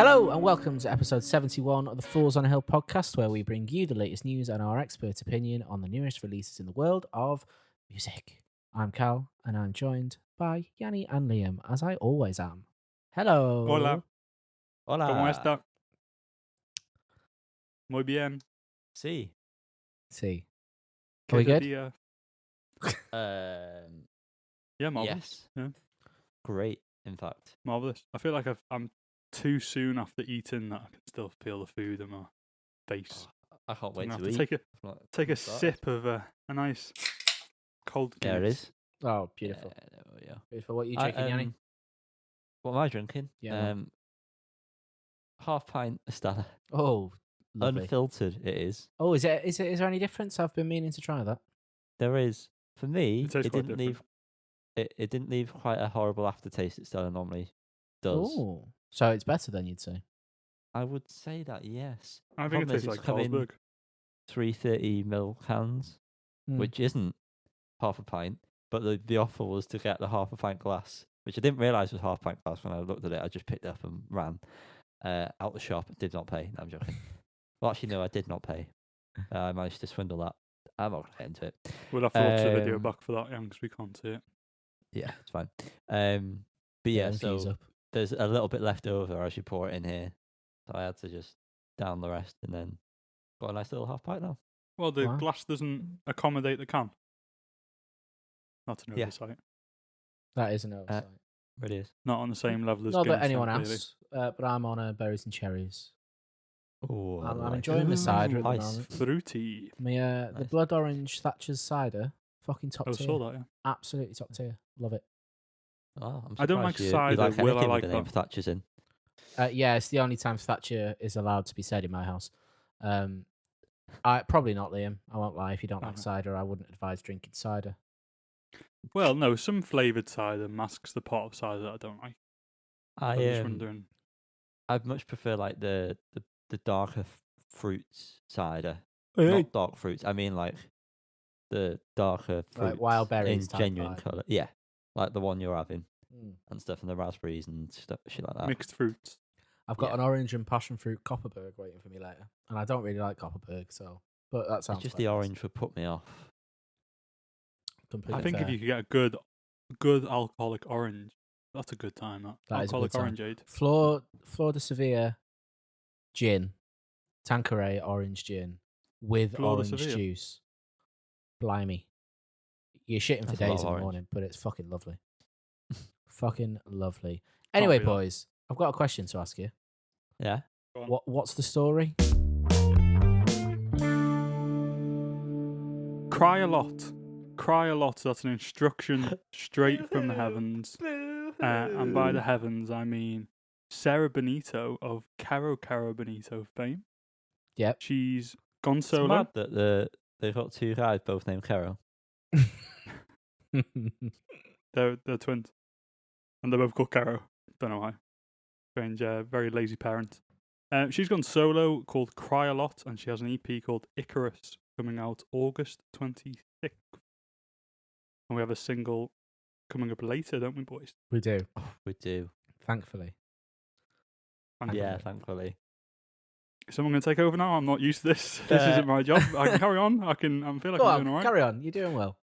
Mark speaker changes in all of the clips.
Speaker 1: Hello and welcome to episode 71 of the Fools on a Hill podcast, where we bring you the latest news and our expert opinion on the newest releases in the world of music. I'm Cal and I'm joined by Yanni and Liam, as I always am. Hello.
Speaker 2: Hola,
Speaker 3: Hola.
Speaker 2: ¿cómo está? Muy bien.
Speaker 3: Sí.
Speaker 1: See.
Speaker 2: ¿Qué
Speaker 1: Are we good?
Speaker 2: día? Yeah, marvelous.
Speaker 3: Yes.
Speaker 2: Yeah,
Speaker 3: Great, in fact.
Speaker 2: marvelous. I feel like I'm too soon after eating that I can still feel the food in my face.
Speaker 3: I can't
Speaker 2: I'm
Speaker 3: wait
Speaker 2: gonna
Speaker 3: to
Speaker 2: have
Speaker 3: eat.
Speaker 2: to take a sip of a nice cold
Speaker 3: There it
Speaker 2: Guinness.
Speaker 3: is.
Speaker 1: Oh, beautiful.
Speaker 3: Yeah, there we go.
Speaker 1: Beautiful. What are you drinking, Yanni?
Speaker 3: What am I drinking?
Speaker 1: Yeah,
Speaker 3: Half pint of Stella.
Speaker 1: Oh, lovely.
Speaker 3: Unfiltered it is.
Speaker 1: Oh, is there any difference? I've been meaning to try that.
Speaker 3: There is. For me,
Speaker 2: It tastes
Speaker 3: it
Speaker 2: quite
Speaker 3: didn't
Speaker 2: different.
Speaker 3: leave it didn't leave quite a horrible aftertaste that Stella normally does.
Speaker 1: Oh, so it's better than you'd say.
Speaker 3: I would say that, yes.
Speaker 2: I think it
Speaker 3: Problem is
Speaker 2: tastes like
Speaker 3: it's come in
Speaker 2: Carlsberg.
Speaker 3: 330ml cans,
Speaker 1: Mm.
Speaker 3: which isn't half a pint, but the offer was to get the half a pint glass, which I didn't realise was half a pint glass when I looked at it. I just picked it up and ran out the shop. Did not pay. No, I'm joking. Well, actually, no, I did not pay. I managed to swindle that. I'm not going to get into it.
Speaker 2: We'll have to watch the video
Speaker 3: Um,
Speaker 2: back for that, Young, because we can't see it.
Speaker 3: Yeah, it's fine. But yeah,
Speaker 1: infuse
Speaker 3: so
Speaker 1: up.
Speaker 3: there's a little bit left over as you pour it in here. So I had to just down the rest and then got a nice little half pint now.
Speaker 2: Well, the
Speaker 1: Wow.
Speaker 2: glass doesn't accommodate the can. Not an
Speaker 3: Yeah.
Speaker 2: oversight.
Speaker 1: That is an oversight.
Speaker 3: Really is.
Speaker 2: Not on the same level as
Speaker 1: Not that
Speaker 2: Guinness,
Speaker 1: anyone
Speaker 2: then, clearly.
Speaker 1: asks, but I'm on berries and cherries.
Speaker 3: Oh,
Speaker 1: I'm enjoying my cider at the moment.
Speaker 2: Fruity.
Speaker 1: The
Speaker 3: Nice.
Speaker 1: blood orange Thatcher's cider, fucking top
Speaker 2: I
Speaker 1: tier.
Speaker 2: saw that, yeah.
Speaker 1: Absolutely top tier. Love it.
Speaker 3: Oh, I'm
Speaker 2: I don't like
Speaker 3: surprised you
Speaker 2: cider,
Speaker 3: like
Speaker 2: will I
Speaker 3: anything
Speaker 2: like
Speaker 3: with the name
Speaker 2: that?
Speaker 3: Thatcher's in.
Speaker 1: Yeah, it's the only time Thatcher is allowed to be said in my house. I probably not, Liam. I won't lie. If you don't like
Speaker 2: Okay.
Speaker 1: cider, I wouldn't advise drinking cider.
Speaker 2: Well, no, some flavoured cider masks the pot of cider that I don't like. I'm just
Speaker 3: I
Speaker 2: wondering.
Speaker 3: I'd much prefer like the darker fruits cider.
Speaker 1: Hey.
Speaker 3: Not dark fruits. I mean like the darker fruits
Speaker 1: Like wild berries
Speaker 3: in
Speaker 1: type
Speaker 3: genuine
Speaker 1: vibe.
Speaker 3: colour. Yeah, like the one you're having
Speaker 1: Mm.
Speaker 3: and stuff, and the raspberries and stuff, shit like that.
Speaker 2: Mixed fruits.
Speaker 1: I've got
Speaker 3: Yeah.
Speaker 1: an orange and passion fruit Copperberg waiting for me later, and I don't really like Copperberg, but that sounds.
Speaker 3: It's just
Speaker 1: quite
Speaker 3: the
Speaker 1: nice.
Speaker 3: orange would put me off.
Speaker 1: Completely
Speaker 2: I think
Speaker 1: fair.
Speaker 2: if you could get a good alcoholic orange, that's a good time.
Speaker 1: That is a
Speaker 2: alcoholic
Speaker 1: good time.
Speaker 2: orangeade.
Speaker 1: Flor de Sevilla gin, Tanqueray orange gin with
Speaker 2: Flor de
Speaker 1: orange
Speaker 2: Sevilla?
Speaker 1: juice. Blimey. You're shitting for
Speaker 3: That's a lot
Speaker 1: days
Speaker 3: of
Speaker 1: in the
Speaker 3: orange.
Speaker 1: morning, but it's fucking lovely. Fucking lovely. Anyway,
Speaker 2: beat that.
Speaker 1: boys, I've got a question to ask you.
Speaker 3: Yeah.
Speaker 2: Go on.
Speaker 1: What's the story?
Speaker 2: Cry a lot. Cry a lot. That's an instruction straight from the heavens. And by the heavens, I mean Sarah Benito of Caro Benito fame.
Speaker 1: Yep.
Speaker 2: She's gone
Speaker 3: It's
Speaker 2: solo.
Speaker 3: mad that they've got two guys both named Carol.
Speaker 2: They're twins. And they're both called Caro. Don't know why. Strange, very lazy parents. She's gone solo called Cry a Lot, and she has an EP called Icarus coming out August 26th. And we have a single coming up later, don't we, boys?
Speaker 1: We do,
Speaker 3: Oh, we do.
Speaker 1: thankfully.
Speaker 3: Yeah, thankfully.
Speaker 2: Is someone going to take over now? I'm not used to this. This isn't my job. I can carry on. I feel like
Speaker 1: Go
Speaker 2: I'm
Speaker 1: on,
Speaker 2: doing all right.
Speaker 1: carry on. You're doing well.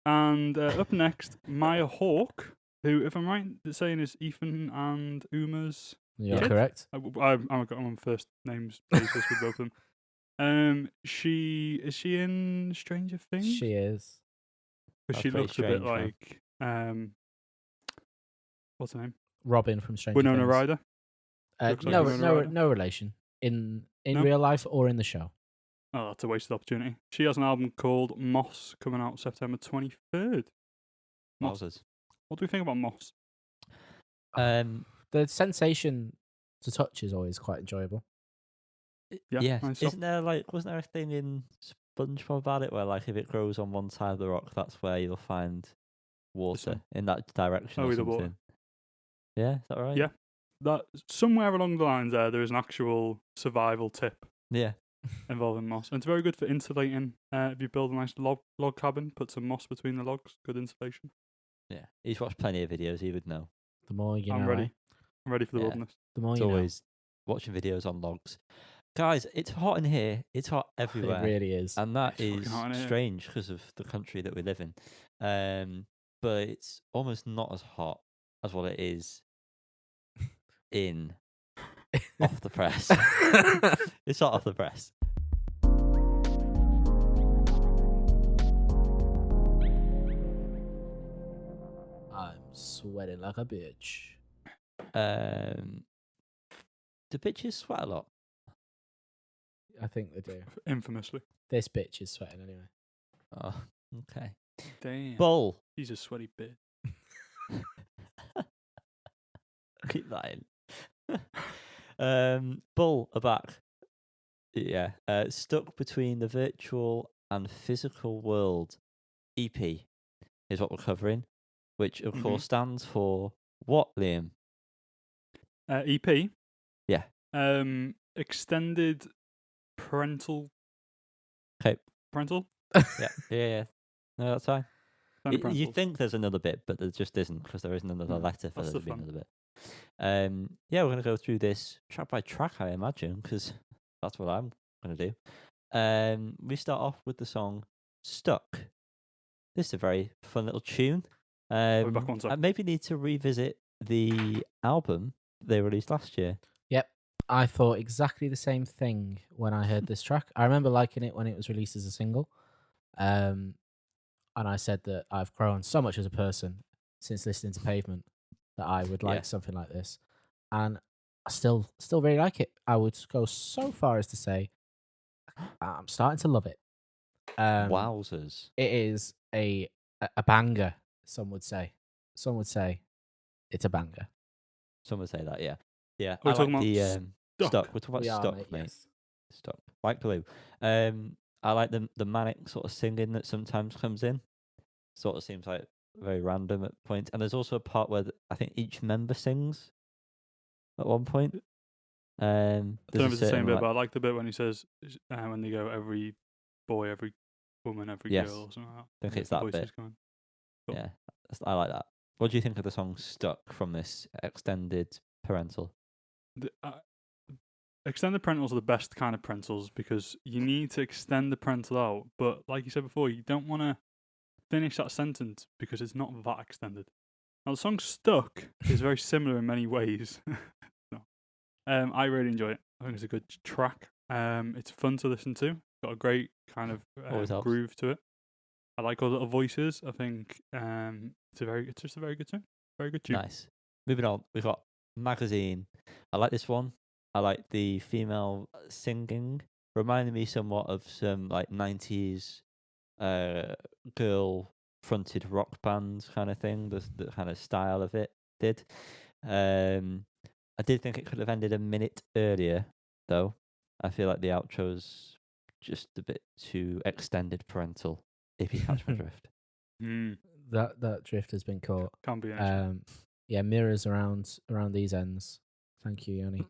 Speaker 2: And up next, Maya Hawke, who, if I'm right in saying, is Ethan and Uma's.
Speaker 1: You're
Speaker 2: Kid?
Speaker 1: correct.
Speaker 2: I'm on first names basis with both of them. Is she in Stranger Things?
Speaker 1: She is.
Speaker 2: But
Speaker 3: That's
Speaker 2: she
Speaker 3: pretty
Speaker 2: looks a bit
Speaker 3: strange,
Speaker 2: like what's her name?
Speaker 1: Robin from Stranger
Speaker 2: Winona
Speaker 1: Things.
Speaker 2: Ryder. Looks like Winona Ryder.
Speaker 1: No relation in
Speaker 2: No?
Speaker 1: real life or in the show.
Speaker 2: Oh, that's a wasted opportunity. She has an album called Moss coming out September 23rd. Moss.
Speaker 3: Wowzers.
Speaker 2: What do we think about Moss?
Speaker 1: The sensation to touch is always quite enjoyable.
Speaker 2: Yeah,
Speaker 3: Yes.
Speaker 2: nice stuff.
Speaker 3: Wasn't there a thing in SpongeBob about it where like if it grows on one side of the rock, that's where you'll find water
Speaker 2: sun.
Speaker 3: in that direction
Speaker 2: Oh,
Speaker 3: or
Speaker 2: either
Speaker 3: something?
Speaker 2: water.
Speaker 3: Yeah, is that right?
Speaker 2: Yeah. That somewhere along the lines there is an actual survival tip
Speaker 3: Yeah.
Speaker 2: involving moss. And it's very good for insulating. If you build a nice log cabin, put some moss between the logs, good insulation.
Speaker 3: Yeah. He's watched plenty of videos, he would know.
Speaker 1: The more you know.
Speaker 2: I'm ready.
Speaker 1: eh?
Speaker 2: I'm ready for the
Speaker 3: Yeah.
Speaker 2: wilderness.
Speaker 1: The more
Speaker 3: It's
Speaker 1: you know.
Speaker 3: always watching videos on logs. Guys, it's hot in here. It's hot everywhere.
Speaker 1: It really is.
Speaker 3: And that
Speaker 2: It's fucking
Speaker 3: is
Speaker 2: hot in here.
Speaker 3: strange because of the country that we live in. But it's almost not as hot as what it is in off the press. It's not off the press.
Speaker 1: I'm sweating like a bitch.
Speaker 3: Do bitches sweat a lot?
Speaker 1: I think they do.
Speaker 2: Infamously.
Speaker 1: This bitch is sweating anyway.
Speaker 3: Oh, okay.
Speaker 2: Damn.
Speaker 3: Bull.
Speaker 2: He's a sweaty bit.
Speaker 3: Keep that in. Bull are back. Yeah. Stuck between the virtual and physical world EP is what we're covering, which of course stands for what, Liam?
Speaker 2: EP?
Speaker 3: Yeah.
Speaker 2: Extended parental.
Speaker 3: Okay.
Speaker 2: Parental?
Speaker 3: Yeah. No, that's fine.
Speaker 2: Extended
Speaker 3: You
Speaker 2: parentals.
Speaker 3: think there's another bit, but there just isn't because there isn't another letter for
Speaker 2: that's
Speaker 3: there
Speaker 2: the
Speaker 3: to be
Speaker 2: fun.
Speaker 3: another bit. Yeah, we're going to go through this track by track, I imagine, because that's what I'm going to do. We start off with the song Stuck. This is a very fun little tune.
Speaker 2: I'll be back one sec.
Speaker 3: I maybe need to revisit the album they released last year.
Speaker 1: Yep. I thought exactly the same thing when I heard this track. I remember liking it when it was released as a single. And I said that I've grown so much as a person since listening to Pavement that I would like something like this. And I still really like it. I would go so far as to say I'm starting to love it.
Speaker 3: Wowzers.
Speaker 1: It is a banger, some would say. Some would say it's a banger.
Speaker 3: Some would say that, yeah. Yeah,
Speaker 2: We're
Speaker 3: I
Speaker 2: talking
Speaker 3: like the
Speaker 2: about
Speaker 3: Stuck. We're talking about
Speaker 1: We are,
Speaker 3: Stuck, mate.
Speaker 1: yes.
Speaker 3: Stuck. Like Blue. I like the manic sort of singing that sometimes comes in. Sort of seems like very random at points. And there's also a part where I think each member sings at one point.
Speaker 2: I don't know if it's the same bit,
Speaker 3: like,
Speaker 2: but I like the bit when he says, when they go, every boy, every woman, every
Speaker 3: Yes.
Speaker 2: girl, or something like that.
Speaker 3: I think
Speaker 2: And
Speaker 3: it's
Speaker 2: the
Speaker 3: that
Speaker 2: voices
Speaker 3: bit.
Speaker 2: going. Cool.
Speaker 3: Yeah, I like that. What do you think of the song Stuck from this extended parental?
Speaker 2: Extended parentals are the best kind of parentals because you need to extend the parental out. But like you said before, you don't want to finish that sentence because it's not that extended. Now, the song Stuck is very similar in many ways. I really enjoy it. I think it's a good track. It's fun to listen to. Got a great kind of groove to it. I like all the little voices. I think it's just a very good tune. Very good tune.
Speaker 3: Nice. Moving on, we've got Magazine. I like this one. I like the female singing. Reminded me somewhat of some like 90s girl fronted rock band kind of thing. The kind of style of it did. I did think it could have ended a minute earlier, though. I feel like the outro's just a bit too extended parental, if you catch my drift.
Speaker 1: That drift has been caught.
Speaker 2: Can't be an issue.
Speaker 1: Yeah, mirrors around these ends. Thank you, Yanni.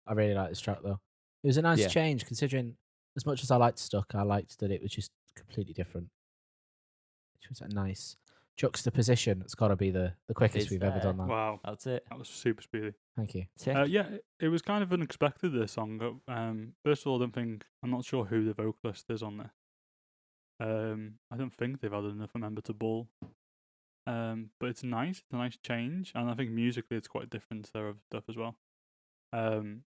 Speaker 1: I really like this track though. It was a nice change considering as much as I liked Stuck, I liked that it was just completely different. Which was a nice juxtaposition. It's got to be the quickest we've ever done that.
Speaker 2: Wow.
Speaker 3: That's it.
Speaker 2: That was super speedy.
Speaker 1: Thank you.
Speaker 2: Yeah, it was kind of unexpected, this song. First of all, I'm not sure who the vocalist is on there. I don't think they've added enough member to Bull. But it's nice. It's a nice change. And I think musically it's quite different to their other stuff as well. And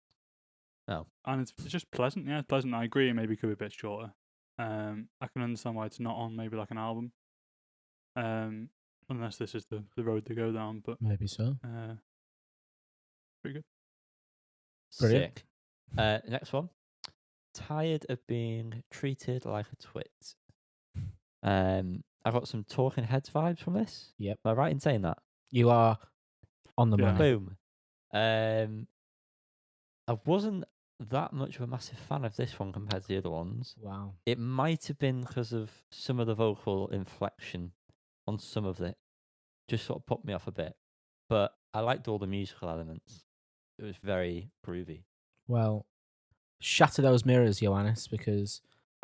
Speaker 2: it's just pleasant. Yeah, it's pleasant. I agree it maybe could be a bit shorter. I can understand why it's not on maybe like an album. Unless this is the road to go down. But
Speaker 1: maybe so.
Speaker 2: Pretty good.
Speaker 1: Brilliant.
Speaker 3: Sick. Next one. Tired of being treated like a twit. I got some Talking Heads vibes from this.
Speaker 1: Yep.
Speaker 3: Am I right in saying that?
Speaker 1: You are on the money.
Speaker 3: Boom. I wasn't that much of a massive fan of this one compared to the other ones.
Speaker 1: Wow.
Speaker 3: It might have been because of some of the vocal inflection on some of it. Just sort of put me off a bit. But I liked all the musical elements. It was very groovy.
Speaker 1: Well, shatter those mirrors, Johannes, because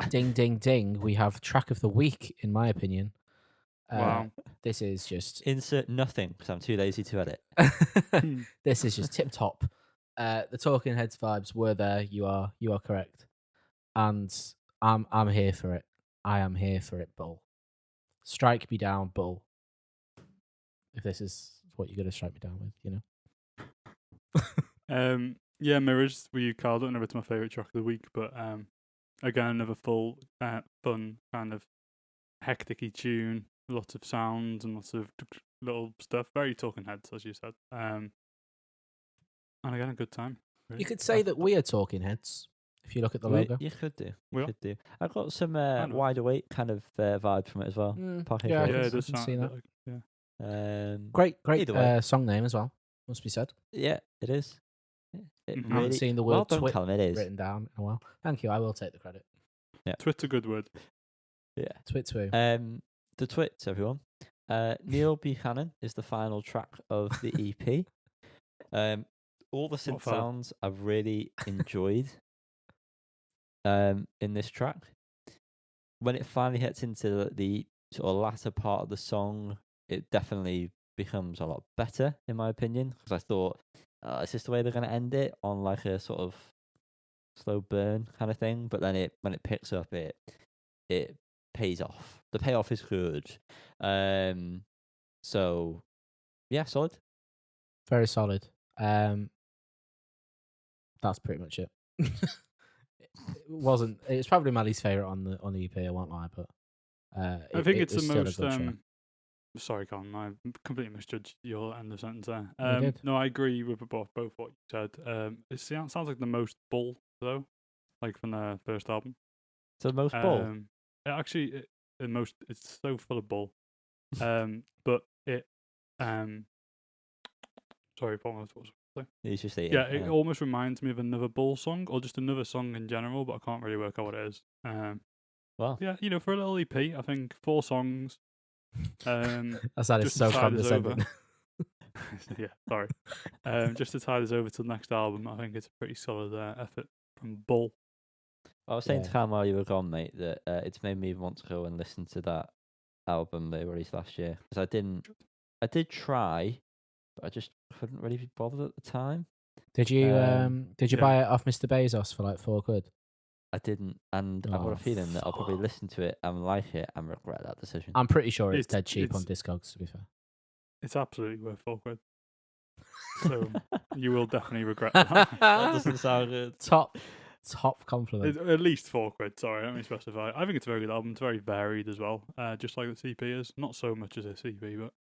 Speaker 1: ding, ding, ding, we have track of the week, in my opinion.
Speaker 2: Wow.
Speaker 1: This is just...
Speaker 3: Insert nothing, because I'm too lazy to edit.
Speaker 1: This is just tip-top. The Talking Heads vibes were there. You are correct, and I'm here for it. I am here for it, Bull. Strike me down, Bull. If this is what you're gonna strike me down with, you know.
Speaker 2: Yeah, Mirrors with you, Carl. I don't know if it's my favourite track of the week, but again, another full, fun, kind of hectic-y tune, lots of sounds and lots of little stuff. Very Talking Heads, as you said. And again, a good time. Really.
Speaker 1: You could say that we are Talking Heads if you look at the logo.
Speaker 3: You could do.
Speaker 2: We are?
Speaker 3: Could do. I've got some
Speaker 2: know.
Speaker 3: Wide Awake kind of vibe from it as well. Pocket
Speaker 1: yeah, I
Speaker 3: Focus.
Speaker 2: Yeah,
Speaker 1: can-
Speaker 2: it does
Speaker 1: can
Speaker 2: sound
Speaker 1: see
Speaker 2: a
Speaker 1: that.
Speaker 2: bit like, yeah.
Speaker 1: Great
Speaker 3: Either way.
Speaker 1: song name as well. Must be said.
Speaker 3: Yeah, it is. It
Speaker 2: Mhm.
Speaker 1: I haven't
Speaker 3: really,
Speaker 1: seen the
Speaker 3: well
Speaker 1: word
Speaker 3: done,
Speaker 1: twit
Speaker 3: Callum, it is.
Speaker 1: written down in a while. Thank you. I will take the credit.
Speaker 2: Twit's a good word.
Speaker 3: Yeah.
Speaker 1: Twit twoo.
Speaker 3: The twits, everyone. Neil Buchanan is the final track of the EP. All the synth
Speaker 2: fella.
Speaker 3: sounds I've really enjoyed in this track. When it finally gets into the sort of latter part of the song, it definitely becomes a lot better, in my opinion. Because I thought, is this the way they're going to end it, on like a sort of slow burn kind of thing? But then when it picks up, it pays off. The payoff is good. So yeah, solid.
Speaker 1: Very solid. That's pretty much it. It wasn't. It's probably my least favorite on the EP. I won't lie, but
Speaker 2: I think
Speaker 1: it
Speaker 2: it's
Speaker 1: was
Speaker 2: the
Speaker 1: still a
Speaker 2: most.
Speaker 1: good track.
Speaker 2: Sorry, Colin, I completely misjudged your end of the sentence there.
Speaker 1: You did.
Speaker 2: No, I agree with both what you said. It sounds like the most Bull though, like from the first album.
Speaker 3: So the most ball.
Speaker 2: It's so full of Bull. But it sorry, Paul, what was I saying?
Speaker 3: He's just eating.
Speaker 2: Yeah, it almost reminds me of another Bull song, or just another song in general, but I can't really work out what it is.
Speaker 3: Well,
Speaker 2: Yeah, for a little EP, I think 4 songs.
Speaker 1: That sounded
Speaker 2: just
Speaker 1: so
Speaker 2: to tide us
Speaker 1: condescending.
Speaker 2: Yeah, sorry. Just to tide us over to the next album, I think it's a pretty solid effort from Bull.
Speaker 3: I was saying to
Speaker 1: Yeah.
Speaker 3: Cam while you were gone, mate, that it's made me want to go and listen to that album they released last year, because I did try, but I just couldn't really be bothered at the time.
Speaker 1: Did you
Speaker 2: yeah.
Speaker 1: buy it off Mr. Bezos for like £4?
Speaker 3: I didn't, and I've got
Speaker 1: Oh,
Speaker 3: a feeling that I'll probably
Speaker 1: fuck.
Speaker 3: listen to it and like it and regret that decision.
Speaker 1: I'm pretty sure it's
Speaker 2: It's-
Speaker 1: dead cheap on
Speaker 2: it's-
Speaker 1: Discogs, to be fair.
Speaker 2: It's absolutely worth £4. So you will definitely regret that.
Speaker 3: That doesn't sound good.
Speaker 1: Top compliment.
Speaker 2: At least £4. Sorry, let me specify. I think it's a very good album. It's very varied as well, just like the CP is. Not so much as a CP, but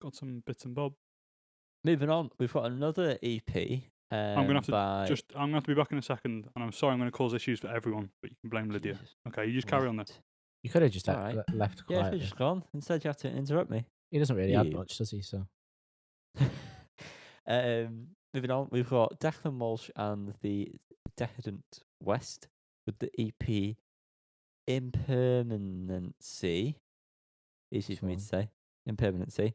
Speaker 2: got some bits and bobs.
Speaker 3: Moving on, we've got another EP.
Speaker 2: I'm gonna have to
Speaker 3: by...
Speaker 2: I'm gonna have to be back in a second, and I'm sorry I'm gonna cause issues for everyone, but you can blame Lydia.
Speaker 3: Jesus.
Speaker 2: Okay, you just carry on there.
Speaker 3: What?
Speaker 1: You could have just
Speaker 3: All right.
Speaker 1: left
Speaker 3: Yeah,
Speaker 1: quietly.
Speaker 3: he's just gone. Instead, you have to interrupt me.
Speaker 1: He doesn't really add
Speaker 3: You.
Speaker 1: much, does he? So
Speaker 3: Moving on, we've got Declan Walsh and the Decadent West with the EP Impermanency. Easy for me to say. Impermanency.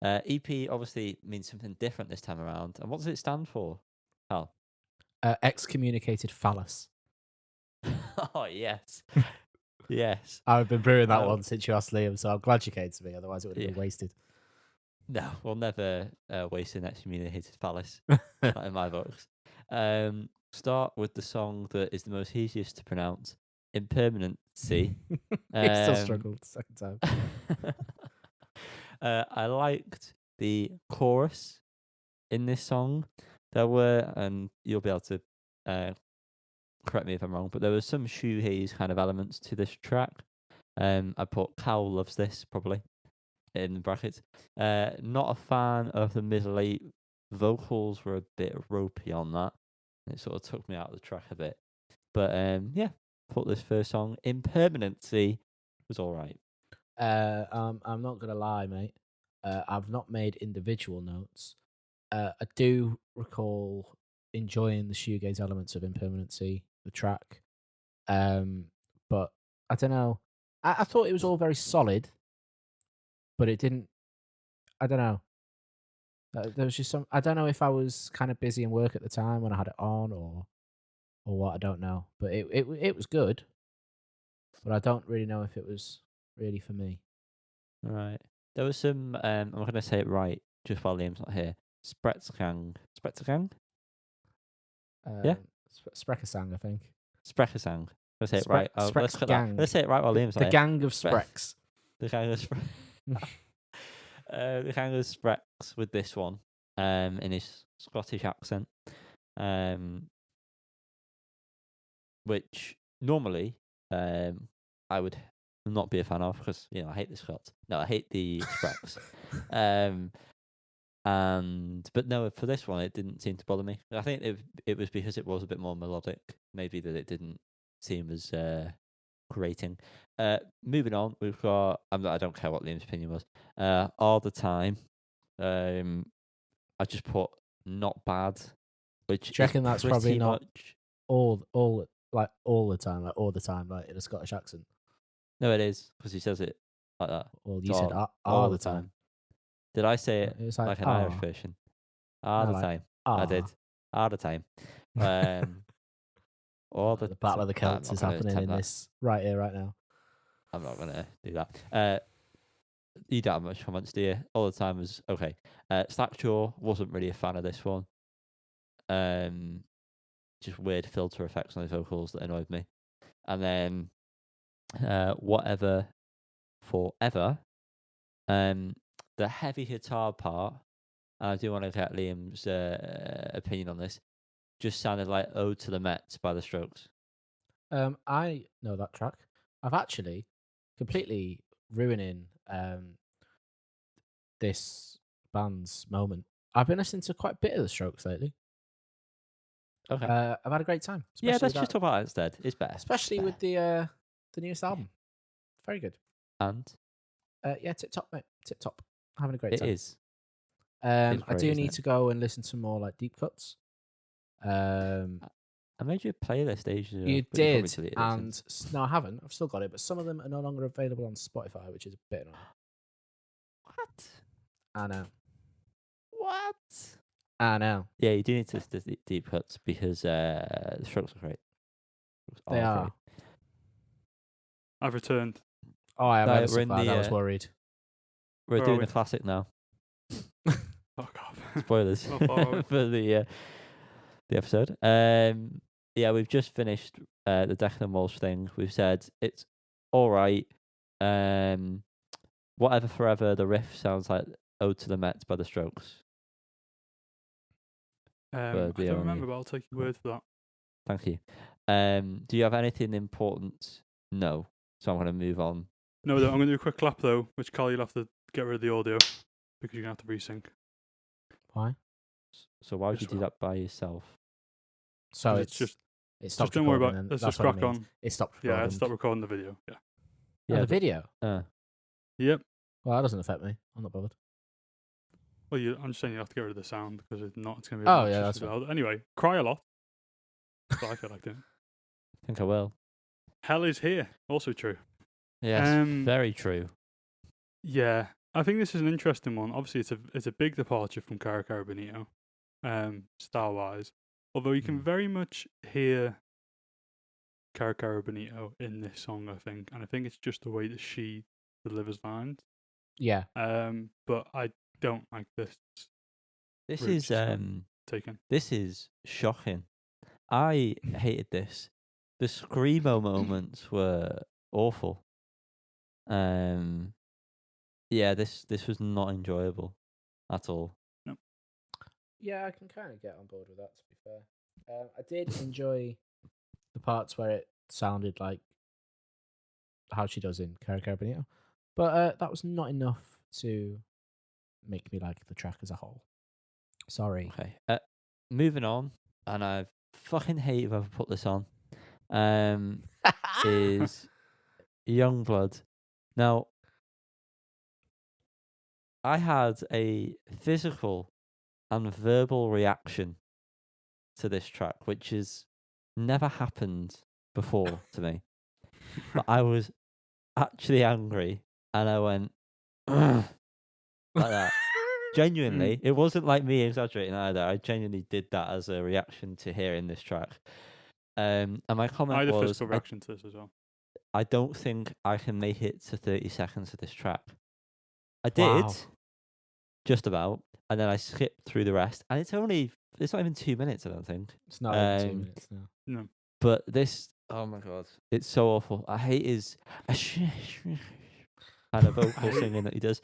Speaker 3: EP obviously means something different this time around. And what does it stand for, Hal?
Speaker 1: excommunicated phallus.
Speaker 3: Oh, yes. Yes.
Speaker 1: I've been brewing that
Speaker 3: Oh.
Speaker 1: one since you asked Liam, so I'm glad you came to me. Otherwise, it would have been
Speaker 3: Yeah.
Speaker 1: wasted.
Speaker 3: No, we'll never waste an excommunicated phallus. Not in my books. Start with the song that is the most easiest to pronounce, Impermanency.
Speaker 1: He still struggled the second time.
Speaker 3: I liked the chorus in this song. There were, and you'll be able to correct me if I'm wrong, but there were some shoegaze kind of elements to this track. I put Cal loves this probably in brackets. Not a fan of the middle 8 vocals, were a bit ropey on that. It sort of took me out of the track a bit. But yeah, thought this first song, Impermanency, was all right.
Speaker 1: I'm not gonna lie, mate. I've not made individual notes. I do recall enjoying the shoegaze elements of Impermanency, the track. But I don't know. I thought it was all very solid, but it didn't. I don't know. There was just some. I don't know if I was kind of busy in work at the time when I had it on, or what. I don't know. But it was good. But I don't really know if it was really for me.
Speaker 3: Right. There was some, I'm going to say it right just while Liam's not here. Spretzgang.
Speaker 1: Um,
Speaker 3: Yeah.
Speaker 1: Sprekasang, I think.
Speaker 3: Sprechersang. Let's say it right. Oh, let's
Speaker 1: Sprex
Speaker 3: cut
Speaker 1: gang.
Speaker 3: that. Let's say it right while Liam's
Speaker 1: The
Speaker 3: on it.
Speaker 1: gang of Sprex.
Speaker 3: The gang of the gang of Sprex with this one, in his Scottish accent, which normally, I would not be a fan of because I hate the Scots. No, I hate the Sprex. But no, for this one, it didn't seem to bother me. I think it was because it was a bit more melodic, maybe, that it didn't seem as grating. Moving on, we've got. I don't care what Liam's opinion was. All the time, I just put not bad, which
Speaker 1: Do you reckon that's probably
Speaker 3: pretty
Speaker 1: not
Speaker 3: much.
Speaker 1: all the time, like in a Scottish accent?
Speaker 3: No, it is because he says it like that.
Speaker 1: Well,
Speaker 3: It's
Speaker 1: you said all the time.
Speaker 3: Did I say it
Speaker 1: It's
Speaker 3: like an Irish version? All the time. I did. All the time. All
Speaker 1: The Battle of the Celts is happening in this right here, right now.
Speaker 3: I'm not going to do that. You don't have much comments, do you? All the time was okay. Slackjaw wasn't really a fan of this one. Just weird filter effects on his vocals that annoyed me. And then Whatever Forever. The heavy guitar part, and I do want to get Liam's opinion on this, just sounded like Ode to the Met by The Strokes.
Speaker 1: I know that track. I've actually completely ruining this band's moment. I've been listening to quite a bit of The Strokes lately.
Speaker 3: Okay.
Speaker 1: I've had a great time.
Speaker 3: Yeah, let's
Speaker 1: with
Speaker 3: just talk about it instead. It's better.
Speaker 1: especially with the newest album. Very good.
Speaker 3: And
Speaker 1: Yeah, tip top, mate. Tip top. Having a great
Speaker 3: it
Speaker 1: time.
Speaker 3: is.
Speaker 1: I
Speaker 3: great,
Speaker 1: do
Speaker 3: isn't
Speaker 1: need
Speaker 3: it?
Speaker 1: to go and listen to more like deep cuts.
Speaker 3: I made you a playlist ages ago.
Speaker 1: You
Speaker 3: but probably
Speaker 1: did,
Speaker 3: deleted it
Speaker 1: and
Speaker 3: since.
Speaker 1: no, I haven't. I've still got it, but some of them are no longer available on Spotify, which is a bit annoying.
Speaker 3: What?
Speaker 1: I know.
Speaker 3: What?
Speaker 1: I know.
Speaker 3: Yeah, you do need to listen to deep cuts because The Strokes are great.
Speaker 1: They are.
Speaker 3: Great.
Speaker 2: I've returned.
Speaker 1: Oh, I am
Speaker 3: No,
Speaker 1: ever
Speaker 3: we're
Speaker 1: so
Speaker 3: in
Speaker 1: glad.
Speaker 3: the,
Speaker 1: I was worried.
Speaker 3: We're
Speaker 2: Where are
Speaker 3: doing
Speaker 2: we?
Speaker 3: the classic now.
Speaker 2: Fuck off.
Speaker 3: Spoilers
Speaker 2: How far are we?
Speaker 3: for the episode. Yeah, we've just finished the Declan Walsh thing. We've said it's all right. Whatever Forever, the riff sounds like Ode to the Met by The Strokes.
Speaker 2: I
Speaker 3: the
Speaker 2: don't
Speaker 3: only-
Speaker 2: remember, but I'll take your word for that.
Speaker 3: Thank you. Do you have anything important? No. So I'm going to move on.
Speaker 2: No, I'm going to do a quick clap though, which Carl, you'll have to get rid of the audio because you're going to have to resync.
Speaker 1: Why?
Speaker 3: So why would
Speaker 2: Just
Speaker 3: you do that by yourself?
Speaker 1: So
Speaker 2: 'Cause
Speaker 1: it's
Speaker 2: just
Speaker 1: it stopped
Speaker 2: don't worry
Speaker 1: recording.
Speaker 2: about.
Speaker 1: And
Speaker 2: Let's
Speaker 1: that's
Speaker 2: just
Speaker 1: what it
Speaker 2: crack
Speaker 1: means.
Speaker 2: on.
Speaker 1: It stopped recording.
Speaker 2: Yeah, stop recording the video. Yeah.
Speaker 1: Oh, the
Speaker 3: but-
Speaker 1: video.
Speaker 2: Yep.
Speaker 1: Well, that doesn't affect me. I'm not bothered.
Speaker 2: Well, I'm just saying you have to get rid of the sound because if not, it's going to be.
Speaker 1: Oh, yeah,
Speaker 2: obnoxiously
Speaker 1: that's
Speaker 2: loud. Anyway, cry a lot. That's what I feel like doing.
Speaker 3: I think I will.
Speaker 2: Hell is here. Also true.
Speaker 3: Yes, very true.
Speaker 2: Yeah, I think this is an interesting one. Obviously, it's a big departure from Cara Cara Bonito, style wise. Although you can very much hear Cara Cara Bonito in this song, I think, and I think it's just the way that she delivers lines.
Speaker 1: Yeah.
Speaker 2: But I don't like this.
Speaker 3: This
Speaker 2: route
Speaker 3: is
Speaker 2: she's taken.
Speaker 3: This is shocking. I hated this. The screamo moments were awful. Yeah, this was not enjoyable at all.
Speaker 1: Yeah, I can kind of get on board with that, to be fair. I did enjoy the parts where it sounded like how she does in Cara Cara Bonito, but that was not enough to make me like the track as a whole. Sorry.
Speaker 3: Okay. Moving on, and I fucking hate whoever put this on. Is YUNGBLUD. Now, I had a physical and verbal reaction to this track, which has never happened before to me. But I was actually angry, and I went "Ugh," like that. Genuinely, it wasn't like me exaggerating either. I genuinely did that as a reaction to hearing this track. And my
Speaker 2: I
Speaker 3: comment
Speaker 2: had a
Speaker 3: was,
Speaker 2: physical reaction to this as well.
Speaker 3: I don't think I can make it to 30 seconds of this track. I did,
Speaker 1: Wow.
Speaker 3: just about, and then I skipped through the rest, and it's not even 2 minutes, I don't think.
Speaker 1: It's not even 2
Speaker 3: Um,
Speaker 1: minutes now.
Speaker 2: No.
Speaker 3: But this, oh my god, it's so awful. I hate his kind of vocal singing that he does.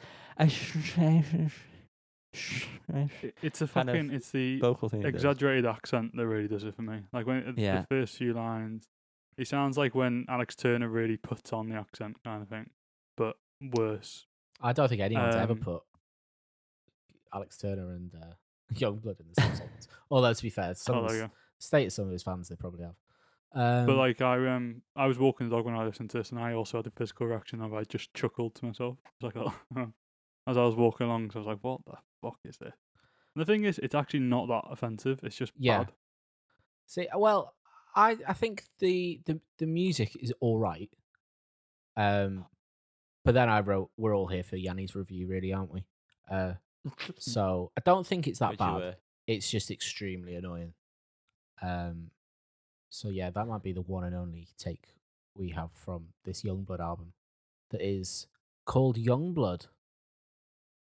Speaker 2: It's a
Speaker 3: kind of
Speaker 2: fucking. It's the
Speaker 3: vocal thing. he does.
Speaker 2: exaggerated accent that really does it for me. Like when
Speaker 3: Yeah.
Speaker 2: the first few lines, he sounds like when Alex Turner really puts on the accent kind of thing, but worse.
Speaker 1: I don't think anyone's ever
Speaker 2: Um,
Speaker 1: put Alex Turner and Youngblood in the same sentence. Although to be fair,
Speaker 2: there you go.
Speaker 1: state some of his fans they probably have.
Speaker 2: But like I was walking the dog when I listened to this, and I also had a physical reaction of I just chuckled to myself. It's like as I was walking along, so I was like, "What the fuck is this?" And the thing is, it's actually not that offensive. It's just bad.
Speaker 1: See, well, I think the music is all right. But then I wrote, "We're all here for Yanni's review, really, aren't we?" So I don't think it's that
Speaker 3: Which you
Speaker 1: bad.
Speaker 3: were.
Speaker 1: It's just extremely annoying. So yeah, that might be the one and only take we have from this Youngblood album that is called Youngblood,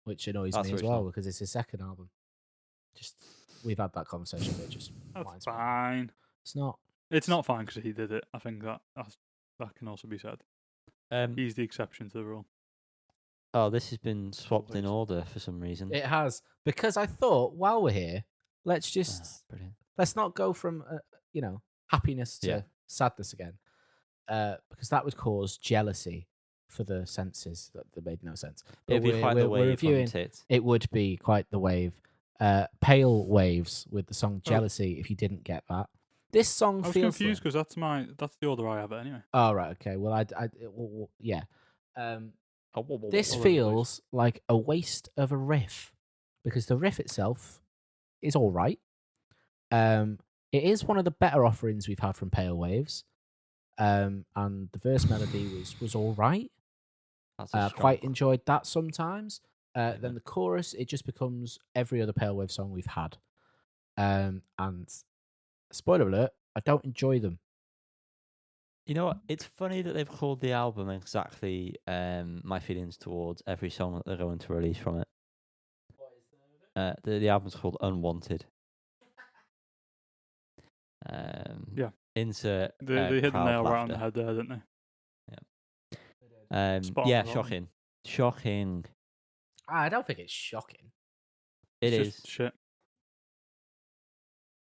Speaker 1: which annoys
Speaker 3: That's
Speaker 1: me as
Speaker 3: original.
Speaker 1: well because it's his second album. Just we've had that conversation, but it just
Speaker 2: That's
Speaker 1: winds me up.
Speaker 2: fine.
Speaker 1: It's not.
Speaker 2: It's not fine because he did it. I think that can also be said. He's the exception to the rule.
Speaker 3: Oh, this has been swapped in
Speaker 2: Always.
Speaker 3: order for some reason.
Speaker 1: It has because I thought while we're here, let's
Speaker 3: Brilliant.
Speaker 1: let's not go from happiness to
Speaker 3: Yeah.
Speaker 1: sadness again, because that would cause jealousy for the senses. That made no sense. But
Speaker 3: It'd be quite the
Speaker 1: we're
Speaker 3: wave on
Speaker 1: reviewing.
Speaker 3: tits.
Speaker 1: It would be quite the wave. Pale Waves with the song
Speaker 2: Oh.
Speaker 1: Jealousy. If you didn't get that, this song
Speaker 2: I was
Speaker 1: feels
Speaker 2: confused because that's the order I have it anyway.
Speaker 1: Oh right, okay. Well, yeah. This
Speaker 2: All over the place.
Speaker 1: feels like a waste of a riff because the riff itself is all right. It is one of the better offerings we've had from Pale Waves. And the verse melody was all right.
Speaker 3: That's a
Speaker 1: Quite
Speaker 3: strong-
Speaker 1: enjoyed that sometimes.
Speaker 3: Amen.
Speaker 1: Then the chorus, it just becomes every other Pale Wave song we've had. And spoiler alert, I don't enjoy them.
Speaker 3: You know what? It's funny that they've called the album exactly my feelings towards every song that they're going to release from it. The album's called Unwanted.
Speaker 2: Yeah.
Speaker 3: Insert.
Speaker 2: They hit the
Speaker 3: crowd
Speaker 2: nail right on the
Speaker 3: laughter.
Speaker 2: head there, didn't they? Spot on
Speaker 3: Yeah,
Speaker 2: as well.
Speaker 3: shocking.
Speaker 1: I don't think it's shocking.
Speaker 3: It
Speaker 2: It's
Speaker 3: is.
Speaker 2: just shit.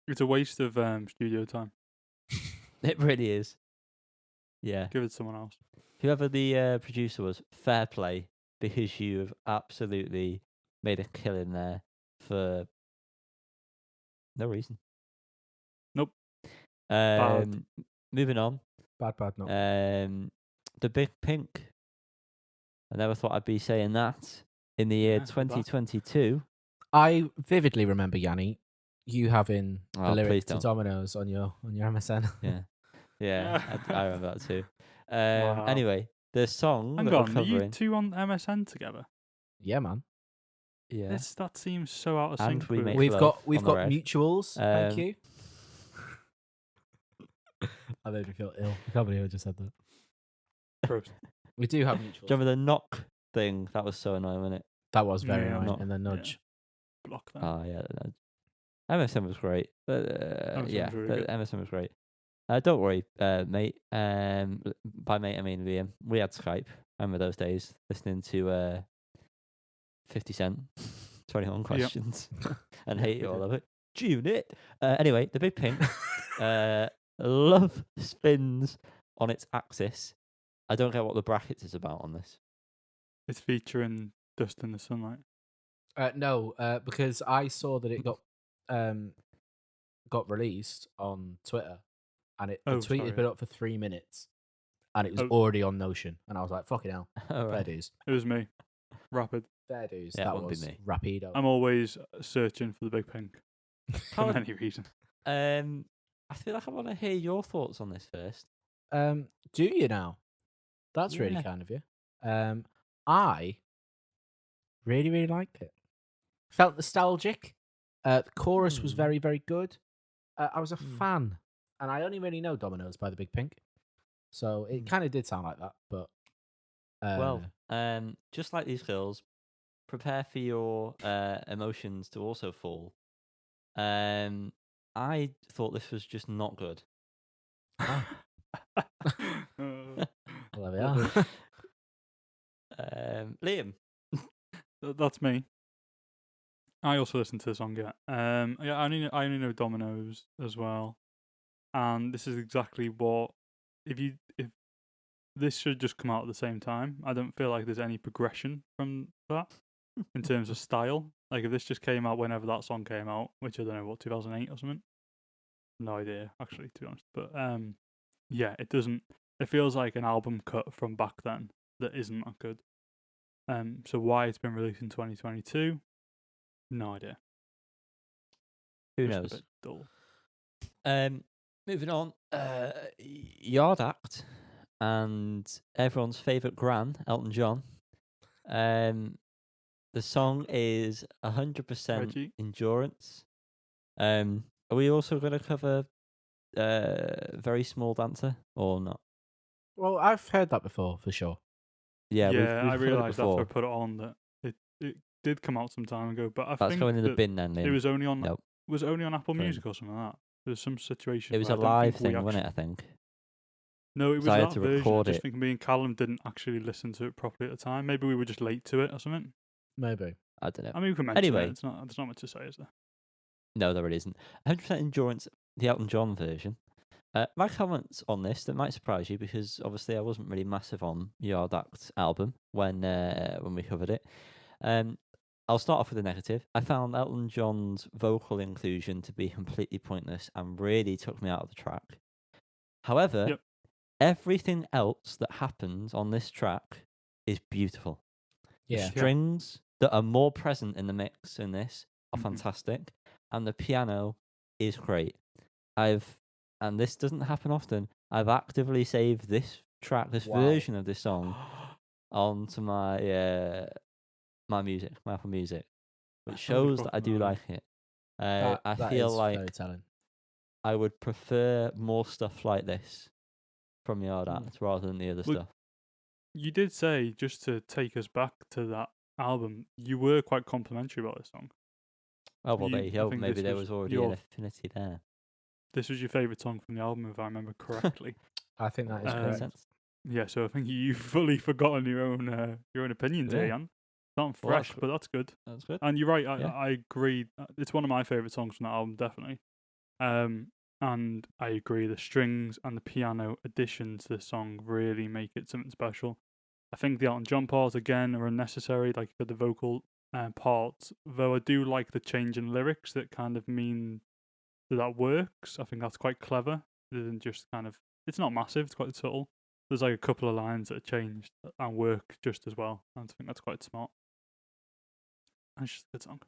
Speaker 2: It's a waste of studio time.
Speaker 3: It really is. Yeah.
Speaker 2: Give it to someone else.
Speaker 3: Whoever the producer was, fair play, because you have absolutely made a killing there for no reason.
Speaker 2: Nope. Bad.
Speaker 3: Moving on.
Speaker 1: Bad, no.
Speaker 3: The Big Pink. I never thought I'd be saying that in the year
Speaker 2: Yeah, who's that?
Speaker 3: 2022.
Speaker 1: I vividly remember, Yanni, you having the
Speaker 3: Oh,
Speaker 1: lyric
Speaker 3: please
Speaker 1: to
Speaker 3: don't.
Speaker 1: Dominoes on your MSN.
Speaker 3: Yeah, I remember that too.
Speaker 2: Wow.
Speaker 3: Anyway, the song
Speaker 2: Hang
Speaker 3: that we're
Speaker 2: on, are you
Speaker 3: covering.
Speaker 2: two on MSN together?
Speaker 1: Yeah, man.
Speaker 3: Yeah.
Speaker 2: That seems so out of
Speaker 3: And
Speaker 2: sync.
Speaker 3: we
Speaker 2: with-
Speaker 3: make
Speaker 1: We've
Speaker 3: love
Speaker 1: got
Speaker 3: on the red.
Speaker 1: mutuals. Thank
Speaker 3: Um,
Speaker 1: you. I made me feel ill. I can't believe I just said that.
Speaker 2: Gross.
Speaker 1: We do have
Speaker 3: Do you
Speaker 1: mutuals.
Speaker 3: remember the knock thing? That was so annoying, wasn't it?
Speaker 1: That was very
Speaker 2: Yeah,
Speaker 1: annoying.
Speaker 3: not-
Speaker 1: And the nudge.
Speaker 2: Block that.
Speaker 3: Oh, yeah. MSN was great. But,
Speaker 2: MSN was really good.
Speaker 3: MSN was great. Don't worry, mate. By mate, I mean Liam. We had Skype. I remember those days listening to 50 Cent, 21 Questions, and
Speaker 1: Yeah,
Speaker 3: hate
Speaker 1: we
Speaker 3: all
Speaker 1: did.
Speaker 3: of it. Tune it. Anyway, the Big Pink. Love spins on its axis. I don't get what the brackets is about on this.
Speaker 2: It's featuring Dust in the Sunlight.
Speaker 1: No, because I saw that it got released on Twitter, and the
Speaker 2: Oh,
Speaker 1: tweet
Speaker 2: sorry.
Speaker 1: had been up for 3 minutes, and it was
Speaker 2: Oh.
Speaker 1: already on Notion, and I was like, "Fucking hell,
Speaker 3: All
Speaker 1: fair
Speaker 3: right.
Speaker 1: dues,
Speaker 2: It was me. Rapid.
Speaker 1: fair dues."
Speaker 3: Yeah, it
Speaker 1: That
Speaker 3: wouldn't be
Speaker 1: was
Speaker 3: me.
Speaker 1: rapido.
Speaker 2: I'm always searching for the Big Pink for
Speaker 3: How-
Speaker 2: many reasons.
Speaker 3: I feel like I want to hear your thoughts on this first.
Speaker 1: Do you now? That's really
Speaker 3: Yeah.
Speaker 1: kind of you. I really, really liked it. Felt nostalgic. The chorus was
Speaker 3: Hmm.
Speaker 1: very, very good. I was a
Speaker 3: Hmm.
Speaker 1: fan, and I only really know Dominoes by the Big Pink, so it
Speaker 3: Hmm.
Speaker 1: kind of did sound like that. But
Speaker 3: Well, just like these girls, prepare for your emotions to also fall. I thought this was just not good.
Speaker 1: Oh,
Speaker 2: Uh,
Speaker 1: well, there we
Speaker 2: Love
Speaker 1: are.
Speaker 3: Liam.
Speaker 2: that's me. I also listened to the song, yeah. Yeah, I only know Dominoes as well, and this is exactly what if this should just come out at the same time. I don't feel like there's any progression from that in terms of style. Like if this just came out whenever that song came out, which I don't know what 2008 or something. No idea actually, to be honest. But yeah, it doesn't. It feels like an album cut from back then that isn't that good. So why it's been released in 2022? No idea.
Speaker 3: Who
Speaker 2: Just
Speaker 3: knows?
Speaker 2: a bit dull.
Speaker 3: Moving on. Yard Act and everyone's favourite Gran, Elton John. The song is 100%
Speaker 2: Reggie?
Speaker 3: endurance. Are we also going to cover Very Small Dancer or not?
Speaker 1: Well, I've heard that before for sure.
Speaker 3: Yeah,
Speaker 2: I
Speaker 3: we've covered it
Speaker 2: realised after I
Speaker 3: before.
Speaker 2: put it on that it did come out some time ago, but I
Speaker 3: That's
Speaker 2: think
Speaker 3: going in the
Speaker 2: that
Speaker 3: bin then, Liam.
Speaker 2: it was only on
Speaker 3: Nope.
Speaker 2: was it only on Apple
Speaker 3: Fine.
Speaker 2: Music or something like that. There was some situation.
Speaker 3: It was
Speaker 2: where
Speaker 3: a
Speaker 2: I don't
Speaker 3: live
Speaker 2: think we
Speaker 3: thing, wasn't it?
Speaker 2: actually-
Speaker 3: I think.
Speaker 2: No, it was
Speaker 3: So I had
Speaker 2: that
Speaker 3: to
Speaker 2: version. I
Speaker 3: record
Speaker 2: just
Speaker 3: it.
Speaker 2: think me and Callum didn't actually listen to it properly at the time. Maybe we were just late to it or something.
Speaker 1: Maybe.
Speaker 3: I don't know.
Speaker 2: I mean, we can mention
Speaker 3: Anyway.
Speaker 2: it. There's not much to say, is there?
Speaker 3: No, there it isn't. 100% endurance, the Elton John version. My comments on this that might surprise you because obviously I wasn't really massive on Yard Act album when we covered it. I'll start off with a negative. I found Elton John's vocal inclusion to be completely pointless and really took me out of the track. However,
Speaker 2: Yep.
Speaker 3: everything else that happens on this track is beautiful. The
Speaker 1: Yeah.
Speaker 3: strings that are more present in the mix in this are
Speaker 2: Mhm.
Speaker 3: fantastic, and the piano is great. And this doesn't happen often. I've actively saved this track, this
Speaker 1: Wow.
Speaker 3: version of this song, onto my my music, my Apple Music, which
Speaker 2: Holy
Speaker 3: shows that I
Speaker 2: fucking
Speaker 3: do
Speaker 2: moly.
Speaker 3: like it.
Speaker 1: That
Speaker 3: I
Speaker 1: is
Speaker 3: feel like
Speaker 1: very telling.
Speaker 3: I would prefer more stuff like this from Yard
Speaker 1: Mm.
Speaker 3: Act rather than the other
Speaker 2: Well,
Speaker 3: stuff.
Speaker 2: You did say, just to take us back to that album, you were quite complimentary about this song.
Speaker 3: Oh well, there
Speaker 2: I
Speaker 3: you go.
Speaker 2: think
Speaker 3: Maybe
Speaker 2: this
Speaker 3: there
Speaker 2: was
Speaker 3: was already
Speaker 2: your-
Speaker 3: an affinity there.
Speaker 2: This was your favourite song from the album, if I remember correctly.
Speaker 1: I think that is
Speaker 3: Makes
Speaker 1: correct.
Speaker 3: sense.
Speaker 2: Yeah, so I think you've fully forgotten your own opinions here,
Speaker 3: Yeah.
Speaker 2: Jan. Not
Speaker 3: Well, that's
Speaker 2: fresh, but that's good.
Speaker 3: That's good.
Speaker 2: And you're right.
Speaker 3: Yeah.
Speaker 2: I agree. It's one of my favourite songs from that album, definitely. And I agree. The strings and the piano additions to the song really make it something special. I think the Elton John parts again are unnecessary, like the vocal parts. Though I do like the change in lyrics that kind of mean that works. I think that's quite clever. Rather than just kind of, it's not massive. It's quite subtle. There's like a couple of lines that are changed and work just as well. And I think that's quite smart. And it's just a good song.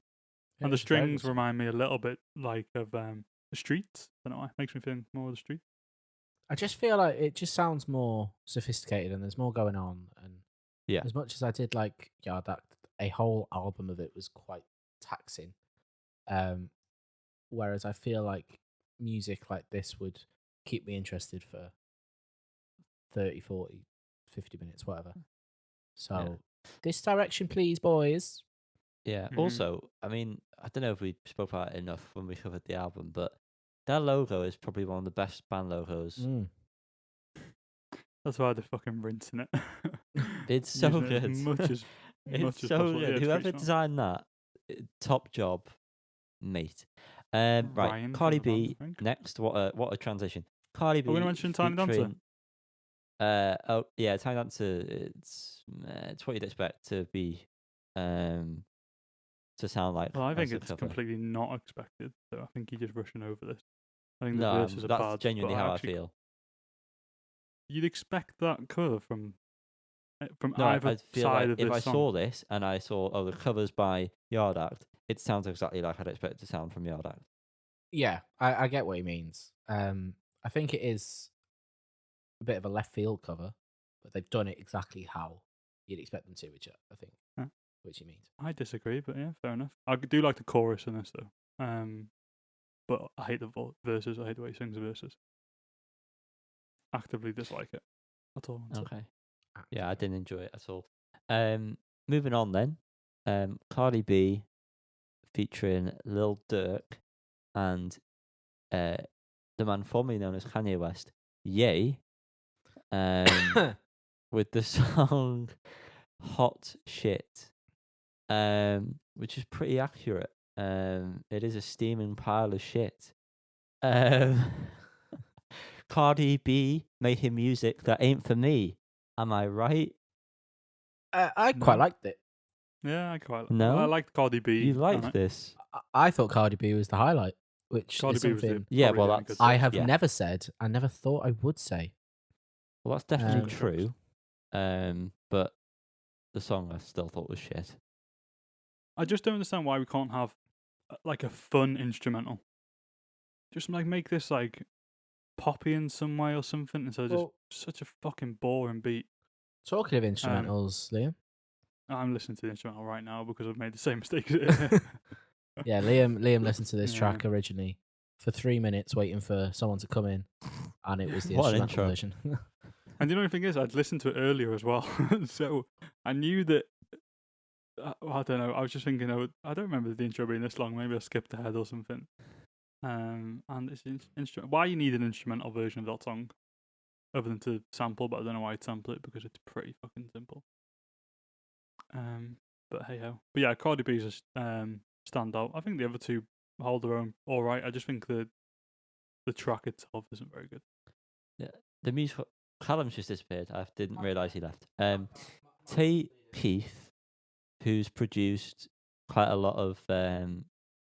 Speaker 1: Yeah,
Speaker 2: And the
Speaker 1: it's a very good
Speaker 2: strings
Speaker 1: song.
Speaker 2: remind me a little bit like of the Streets. I don't know why. Makes me think more of the Streets.
Speaker 1: I just feel like it just sounds more sophisticated and there's more going on. And
Speaker 3: Yeah.
Speaker 1: as much as I did like Yard Act, a whole album of it was quite taxing. Whereas I feel like music like this would keep me interested for 30, 40, 50 minutes, whatever. So this direction, please, boys.
Speaker 3: Yeah.
Speaker 2: Mhm.
Speaker 3: Also, I mean, I don't know if we spoke about it enough when we covered the album, but their logo is probably one of the best band logos.
Speaker 1: Mm.
Speaker 2: That's why they're fucking rinsing it.
Speaker 3: It's so
Speaker 2: Using it
Speaker 3: good.
Speaker 2: As much as
Speaker 3: It's
Speaker 2: much as
Speaker 3: so
Speaker 2: possible.
Speaker 3: good.
Speaker 2: Yeah, it's pretty
Speaker 3: Whoever
Speaker 2: smart.
Speaker 3: designed that, top job, mate. Right,
Speaker 2: Ryan
Speaker 3: Cardi
Speaker 2: from the band,
Speaker 3: B
Speaker 2: I think.
Speaker 3: next. What a transition. Cardi B.
Speaker 2: Are we gonna mention Tiny Dancer?
Speaker 3: featuring- oh yeah, Tiny Dancer. It's what you'd expect to be, to sound like.
Speaker 2: Well, I think
Speaker 3: as a
Speaker 2: it's
Speaker 3: cover.
Speaker 2: completely not expected. So I think you're just rushing over this. I think the
Speaker 3: No,
Speaker 2: verses are
Speaker 3: that's
Speaker 2: bad.
Speaker 3: genuinely
Speaker 2: but
Speaker 3: how I
Speaker 2: actually-
Speaker 3: feel.
Speaker 2: You'd expect that cover from
Speaker 3: No,
Speaker 2: either
Speaker 3: I feel
Speaker 2: side
Speaker 3: like
Speaker 2: of
Speaker 3: if
Speaker 2: this
Speaker 3: I
Speaker 2: song.
Speaker 3: saw this and I saw the covers by Yard Act, it sounds exactly like I'd expect it to sound from Yard Act.
Speaker 1: Yeah, I get what he means. I think it is a bit of a left field cover, but they've done it exactly how you'd expect them to, which I think,
Speaker 2: Huh.
Speaker 1: which he means.
Speaker 2: I disagree, but yeah, fair enough. I do like the chorus in this though. But I hate the verses. I hate the way he sings the verses. Actively dislike it. That's all I want to say.
Speaker 3: Okay. Yeah, I didn't enjoy it at all. Moving on then. Cardi B featuring Lil Durk and the man formerly known as Kanye West, Ye, with the song Hot Shit, which is pretty accurate. It is a steaming pile of shit. Cardi B making music that ain't for me. Am I right?
Speaker 1: I quite
Speaker 2: No.
Speaker 1: liked it.
Speaker 2: Yeah, I quite.
Speaker 3: No?
Speaker 2: I liked Cardi B.
Speaker 3: You liked this?
Speaker 1: I thought Cardi B was the highlight, which
Speaker 2: Cardi
Speaker 1: is
Speaker 2: B was
Speaker 1: something
Speaker 2: the
Speaker 3: Yeah,
Speaker 2: probably
Speaker 3: well,
Speaker 2: the only
Speaker 3: that's-
Speaker 2: good
Speaker 1: I
Speaker 2: song.
Speaker 1: have
Speaker 3: Yeah.
Speaker 1: never said. I never thought I would say.
Speaker 3: Well, that's definitely
Speaker 1: Um,
Speaker 3: true. But the song I still thought was shit.
Speaker 2: I just don't understand why we can't have like a fun instrumental. Just like make this like poppy in some way or something instead of
Speaker 1: Well-
Speaker 2: just such a fucking boring beat.
Speaker 1: Talking of instrumentals, Liam.
Speaker 2: I'm listening to the instrumental right now because I've made the same mistake.
Speaker 1: Yeah, Liam listened to this
Speaker 2: Yeah.
Speaker 1: track originally for 3 minutes, waiting for someone to come in, and it was the
Speaker 3: What an
Speaker 1: instrumental
Speaker 3: intro.
Speaker 1: version.
Speaker 2: And the only thing is, I'd listened to it earlier as well, so I knew that. I don't know. I was just thinking, I don't remember the intro being this long. Maybe I skipped ahead or something. And it's instrument. Why you need an instrumental version of that song, other than to sample? But I don't know why I'd sample it because it's pretty fucking simple. But hey ho. But yeah, Cardi B's a standout. I think the other two hold their own all right. I just think the track itself isn't very good.
Speaker 3: The music. Callum's just disappeared. I didn't realise he left. Tay Keith, who's produced quite a lot of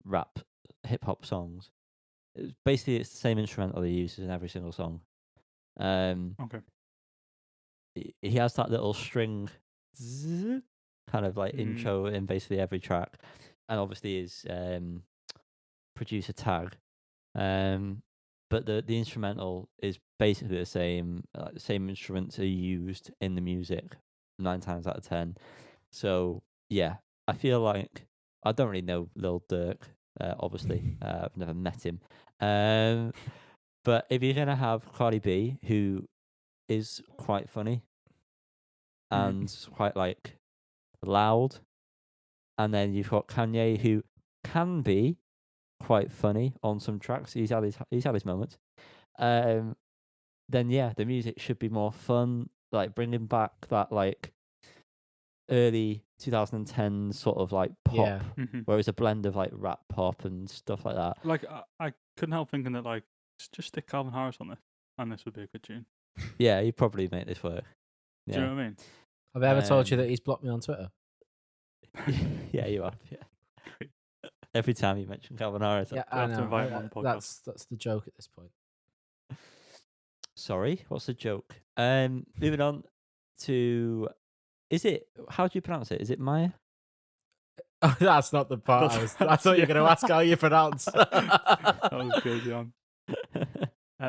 Speaker 3: rap, hip hop songs. It's the same instrumental he uses in every single song.
Speaker 2: Okay.
Speaker 3: He has that little string zzz, kind of like intro in basically every track, and obviously his producer tag. But the instrumental is basically the same. The same instruments are used in the music 9 times out of 10. So yeah, I feel like I don't really know Lil Durk. Obviously, I've never met him. But if you're gonna have Cardi B, who is quite funny and quite like loud, and then you've got Kanye, who can be quite funny on some tracks. He's had his moments. Then yeah, the music should be more fun, like bringing back that like early 2010 sort of like pop,
Speaker 1: Yeah.
Speaker 3: where it's a blend of like rap pop and stuff like that.
Speaker 2: Like I couldn't help thinking that like just stick Calvin Harris on this, and this would be a good tune.
Speaker 3: Yeah, you'd probably make this work.
Speaker 2: Do you know what I mean?
Speaker 1: Have I ever told you that
Speaker 3: Um,
Speaker 1: he's blocked me on Twitter?
Speaker 3: Yeah, you have. Yeah.
Speaker 2: Great.
Speaker 3: Every time you mention Calvin Harris,
Speaker 1: Yeah,
Speaker 2: We'll
Speaker 1: I
Speaker 2: have to
Speaker 1: know.
Speaker 2: invite him on the podcast.
Speaker 1: That's the joke at this point.
Speaker 3: Sorry, what's the joke? Moving on to, how do you pronounce it? Is it Maya?
Speaker 1: Oh, that's not the part I thought you were going to ask how you pronounce.
Speaker 2: That was good, Jan.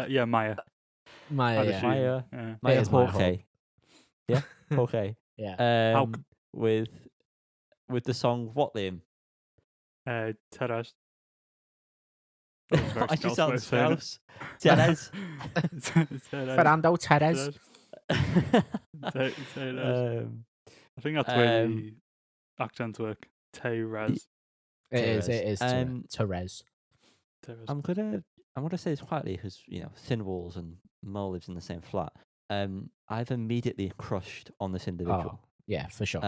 Speaker 2: Yeah, Maya.
Speaker 1: Maya,
Speaker 2: I'd
Speaker 1: yeah.
Speaker 2: assume.
Speaker 3: Maya.
Speaker 2: Yeah.
Speaker 3: Maya
Speaker 1: is Maya
Speaker 3: Hawke. Yeah, Hawke.
Speaker 1: Yeah.
Speaker 2: Hawke.
Speaker 3: With the song What, Liam?
Speaker 2: Teres. That was very
Speaker 3: I just
Speaker 2: Scouse way
Speaker 3: sound
Speaker 2: of saying it.
Speaker 3: Scouse.
Speaker 2: Teres.
Speaker 1: Fernando Teres.
Speaker 2: Teres. I think that's where the accents work. Teres.
Speaker 1: It is
Speaker 3: Teres.
Speaker 1: Teres.
Speaker 2: Teres.
Speaker 3: I'm gonna say this quietly because thin walls and Mo lives in the same flat. I've immediately crushed on this individual.
Speaker 1: Oh, yeah, for sure.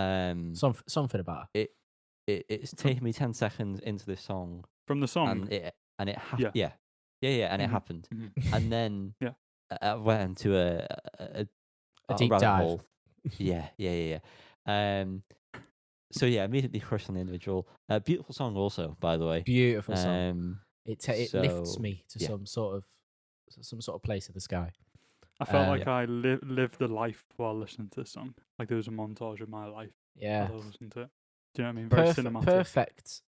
Speaker 1: Something about it.
Speaker 3: It's taken me 10 seconds into this song,
Speaker 2: From the song.
Speaker 3: and it happened. Yeah, and it
Speaker 2: Mhm.
Speaker 3: happened,
Speaker 2: Mhm.
Speaker 3: and then
Speaker 2: Yeah.
Speaker 3: I went into a
Speaker 1: deep
Speaker 3: rabbit
Speaker 1: dive.
Speaker 3: hole. Yeah. So yeah, immediately crushed on the individual. Beautiful song, also, by the way.
Speaker 1: Beautiful song. It lifts
Speaker 3: so,
Speaker 1: me to
Speaker 3: yeah.
Speaker 1: some sort of place in the sky.
Speaker 2: I felt
Speaker 1: Uh,
Speaker 2: like I lived the life while listening to this song. Like there was a montage of my life
Speaker 1: Yeah.
Speaker 2: while I was listening to it. Do you know what I mean? Very cinematic.
Speaker 1: Perfect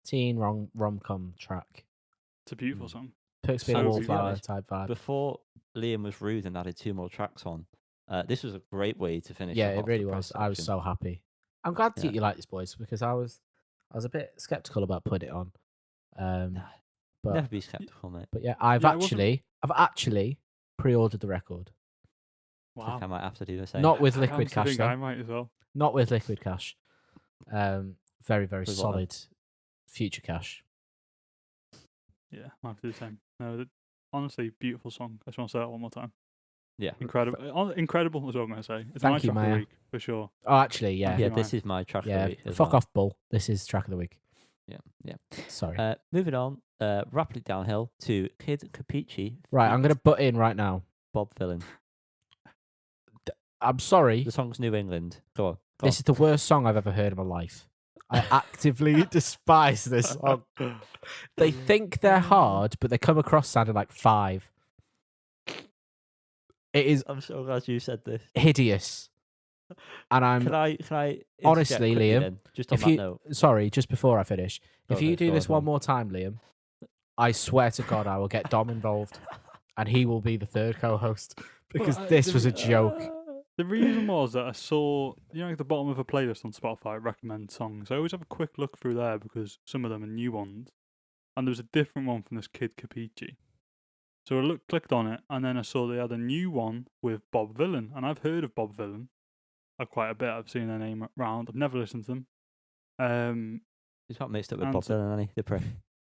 Speaker 1: teen rom-com track.
Speaker 2: It's a beautiful song.
Speaker 1: Perks being
Speaker 2: So
Speaker 1: a
Speaker 2: beautiful.
Speaker 1: wallflower type vibe.
Speaker 3: Before Liam was rude and added 2 more tracks on, this was a great way to finish.
Speaker 1: Yeah,
Speaker 3: off
Speaker 1: it
Speaker 3: the
Speaker 1: really
Speaker 3: press
Speaker 1: was. I was
Speaker 3: section.
Speaker 1: so happy. I'm glad
Speaker 3: Yeah.
Speaker 1: you like this, boys, because I was a bit skeptical about putting it on. But
Speaker 3: Never be skeptical, mate.
Speaker 1: but yeah, I've
Speaker 2: Yeah, it wasn't-
Speaker 1: actually pre-ordered the record.
Speaker 3: I think I
Speaker 2: Wow.
Speaker 3: might have to do the same.
Speaker 1: Not with
Speaker 2: I
Speaker 1: Liquid
Speaker 2: honestly
Speaker 1: Cash
Speaker 2: think I
Speaker 1: though.
Speaker 2: might as well.
Speaker 1: Not with Liquid Cash. Very, very
Speaker 3: With what then?
Speaker 1: solid future cash.
Speaker 2: Yeah, I have to do the same. No, honestly, beautiful song. I just want to say that one more time.
Speaker 3: Yeah.
Speaker 2: Incredible. Incredible is what I'm going to say. It's
Speaker 1: Thank
Speaker 2: my
Speaker 1: you,
Speaker 2: track of the
Speaker 1: Maya.
Speaker 2: week, for sure.
Speaker 1: Oh, actually, yeah.
Speaker 2: Thank
Speaker 3: Yeah,
Speaker 2: you,
Speaker 3: this
Speaker 2: Maya.
Speaker 3: is my track of
Speaker 1: Yeah,
Speaker 3: the week as
Speaker 1: fuck
Speaker 3: well.
Speaker 1: off, Bull. This is track of the week.
Speaker 3: Yeah.
Speaker 1: Sorry.
Speaker 3: Moving on, rapidly downhill to Kid Capici.
Speaker 1: Right, I'm going to butt in right now.
Speaker 3: Bob Villain.
Speaker 1: I'm sorry.
Speaker 3: The song's New England. Go on.
Speaker 1: This is the worst song I've ever heard in my life. I actively despise this song. They think they're hard, but they come across sounding like 5. It is
Speaker 3: I'm so glad you said this.
Speaker 1: hideous. And I'm
Speaker 3: Can I interject
Speaker 1: honestly,
Speaker 3: quickly
Speaker 1: Liam,
Speaker 3: then, just on
Speaker 1: if
Speaker 3: that
Speaker 1: you
Speaker 3: note?
Speaker 1: sorry, just before I finish, if you do this
Speaker 3: go on.
Speaker 1: one more time, Liam, I swear to God, I will get Dom involved, and he will be the third co-host because this was a joke.
Speaker 2: The reason was that I saw, at the bottom of a playlist on Spotify, recommend songs. I always have a quick look through there because some of them are new ones. And there was a different one from this Kid Capici. So I clicked on it, and then I saw they had a new one with Bob Villain. And I've heard of Bob Villain quite a bit. I've seen their name around. I've never listened to them.
Speaker 3: He's got mixed up with
Speaker 2: and
Speaker 3: Bob Dylan, hasn't he? The prick.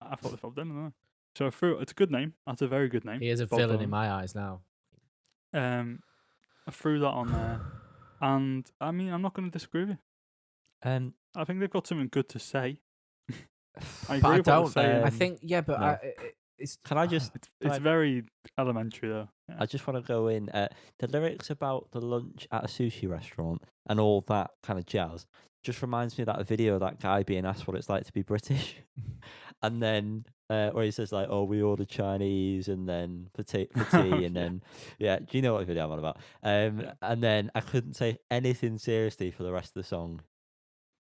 Speaker 2: I thought it was Bob Dylan, didn't I? So I threw it's a good name. That's a very good name.
Speaker 1: He is a
Speaker 2: Bob
Speaker 1: villain
Speaker 2: Dylan.
Speaker 1: in my eyes now.
Speaker 2: I threw that on there. And, I mean, I'm not going to disagree with you. I think they've got something good to say. I agree
Speaker 1: But I
Speaker 2: with what they're
Speaker 1: don't.
Speaker 2: saying.
Speaker 1: I think, yeah, but
Speaker 3: No.
Speaker 1: it's.
Speaker 3: Can I just?
Speaker 2: It's very elementary, though. Yeah.
Speaker 3: I just want to go in. The lyrics about the lunch at a sushi restaurant and all that kind of jazz just reminds me of that video of that guy being asked what it's like to be British, and then where he says like, "Oh, we ordered Chinese and then for tea, and then yeah." Do you know what video I'm on about? And then I couldn't say anything seriously for the rest of the song.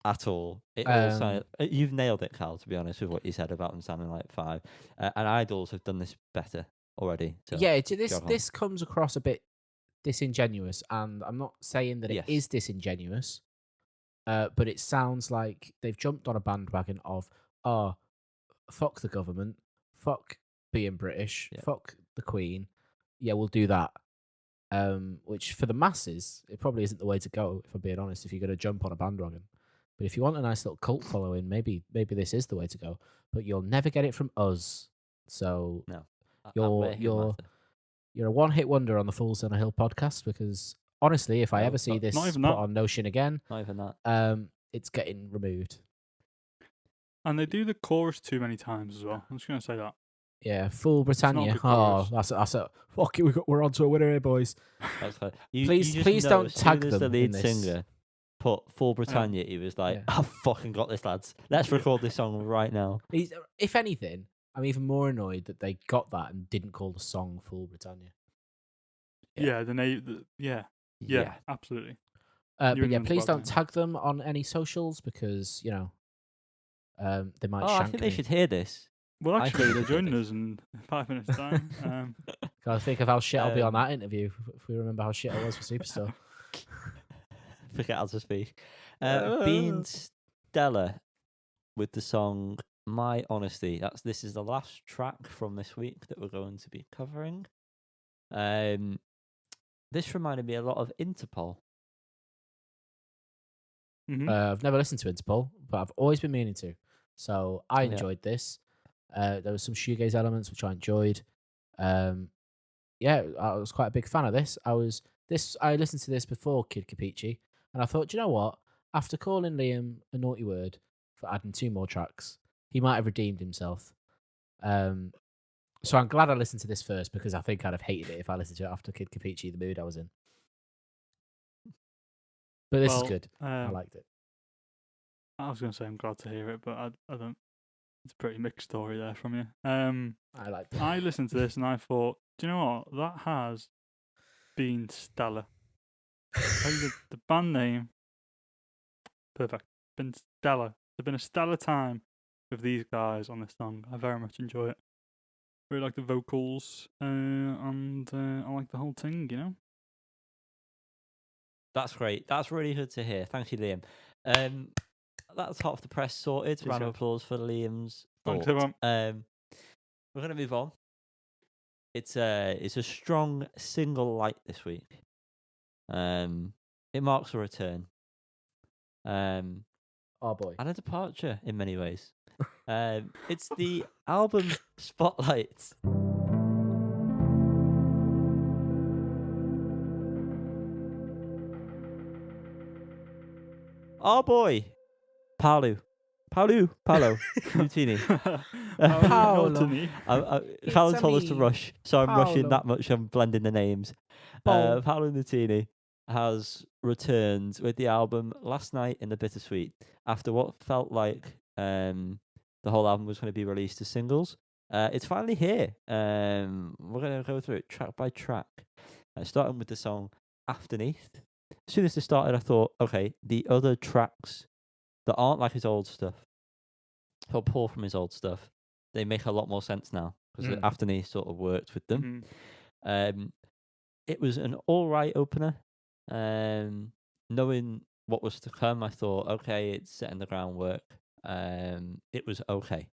Speaker 3: At all. It all sounded, you've nailed it, Cal, to be honest, with what you said about them sounding like 5. And Idols have done this better already. So
Speaker 1: Yeah,
Speaker 3: jog on.
Speaker 1: this comes across a bit disingenuous, and I'm not saying that it
Speaker 3: Yes.
Speaker 1: is disingenuous, but it sounds like they've jumped on a bandwagon of, oh, fuck the government, fuck being British,
Speaker 3: Yeah.
Speaker 1: fuck the Queen. Yeah, we'll do that. Which for the masses, it probably isn't the way to go, if I'm being honest, if you're going to jump on a bandwagon. But if you want a nice little cult following, maybe this is the way to go. But you'll never get it from us. So
Speaker 3: No.
Speaker 1: you're a one-hit wonder on the Fools on a Hill podcast, because honestly, if I
Speaker 3: No,
Speaker 1: ever see this
Speaker 2: not
Speaker 1: put
Speaker 2: even that.
Speaker 1: on Notion again,
Speaker 3: Not even that.
Speaker 1: it's getting removed.
Speaker 2: And they do the chorus too many times as well. I'm just going to say that.
Speaker 1: Yeah, Fool Britannia.
Speaker 2: good
Speaker 1: Oh,
Speaker 2: chorus.
Speaker 1: that's a fuck it. We're on to a winner here, boys.
Speaker 3: That's fine.
Speaker 1: Please
Speaker 3: just
Speaker 1: don't
Speaker 3: know as
Speaker 1: tag
Speaker 3: soon as
Speaker 1: them
Speaker 3: the
Speaker 1: in
Speaker 3: lead
Speaker 1: this.
Speaker 3: singer put Full Britannia, he was like,
Speaker 1: Yeah.
Speaker 3: I've fucking got this, lads. Let's record this song right now.
Speaker 1: If anything, I'm even more annoyed that they got that and didn't call the song Fool Britannia.
Speaker 2: Yeah, yeah, absolutely.
Speaker 1: But yeah,
Speaker 2: England's
Speaker 1: please
Speaker 2: well
Speaker 1: don't
Speaker 2: named.
Speaker 1: tag them on any socials because they might.
Speaker 3: Oh, I
Speaker 1: shank
Speaker 3: think they
Speaker 1: me.
Speaker 3: should hear this.
Speaker 2: Well,
Speaker 3: I
Speaker 2: actually,
Speaker 3: think
Speaker 2: they're
Speaker 3: they
Speaker 2: joining
Speaker 3: did.
Speaker 2: us in 5 minutes' time.
Speaker 1: Gotta think of how shit I'll be on
Speaker 3: Um,
Speaker 1: that interview if we remember how shit I was for Superstar.
Speaker 3: Forget how to speak. Being Stella with the song My Honesty. This is the last track from this week that we're going to be covering. This reminded me a lot of Interpol.
Speaker 2: Mhm.
Speaker 1: I've never listened to Interpol, but I've always been meaning to. So I
Speaker 3: Yeah.
Speaker 1: enjoyed this. There was some shoegaze elements which I enjoyed. Yeah, I was quite a big fan of this. I listened to this before Kid Capici, and I thought, do you know what? After calling Liam a naughty word for adding 2 more tracks, he might have redeemed himself. So I'm glad I listened to this first, because I think I'd have hated it if I listened to it after Kid Capici, the mood I was in. But this is good. I liked it.
Speaker 2: I was going to say I'm glad to hear it, but I don't. It's a pretty mixed story there from you.
Speaker 1: I liked it.
Speaker 2: I listened to this and I thought, do you know what? That has been stellar. the band name, perfect. Been stellar. There's been a stellar time with these guys on this song. I very much enjoy it. Really like the vocals, and I like the whole thing.
Speaker 3: That's great. That's really good to hear. Thank you, Liam. That's half the press sorted.
Speaker 2: Cheers,
Speaker 3: Round of
Speaker 2: guys.
Speaker 3: applause for Liam's
Speaker 2: Thanks,
Speaker 3: thought.
Speaker 2: everyone.
Speaker 3: We're going to move on. It's a strong single light this week. It marks a return.
Speaker 1: Oh boy.
Speaker 3: and a departure in many ways. It's the album Spotlight. Oh boy, Paolo Nutini.
Speaker 1: Paolo.
Speaker 2: Nutini.
Speaker 3: Paolo told us
Speaker 1: me,
Speaker 3: to rush, so I'm rushing
Speaker 1: Paolo.
Speaker 3: that much. I'm blending the names.
Speaker 1: Paul.
Speaker 3: Paolo Nutini has returned with the album Last Night in the Bittersweet after what felt like the whole album was going to be released as singles. It's finally here. We're going to go through it track by track, starting with the song Afterneath. As soon as it started, I thought, okay, the other tracks that aren't like his old stuff, or pull from his old stuff, they make a lot more sense now because
Speaker 1: Mm.
Speaker 3: Afterneath sort of worked with them.
Speaker 2: Mhm.
Speaker 3: It was an all right opener. Knowing what was to come, I thought, okay, it's setting the groundwork. It was okay.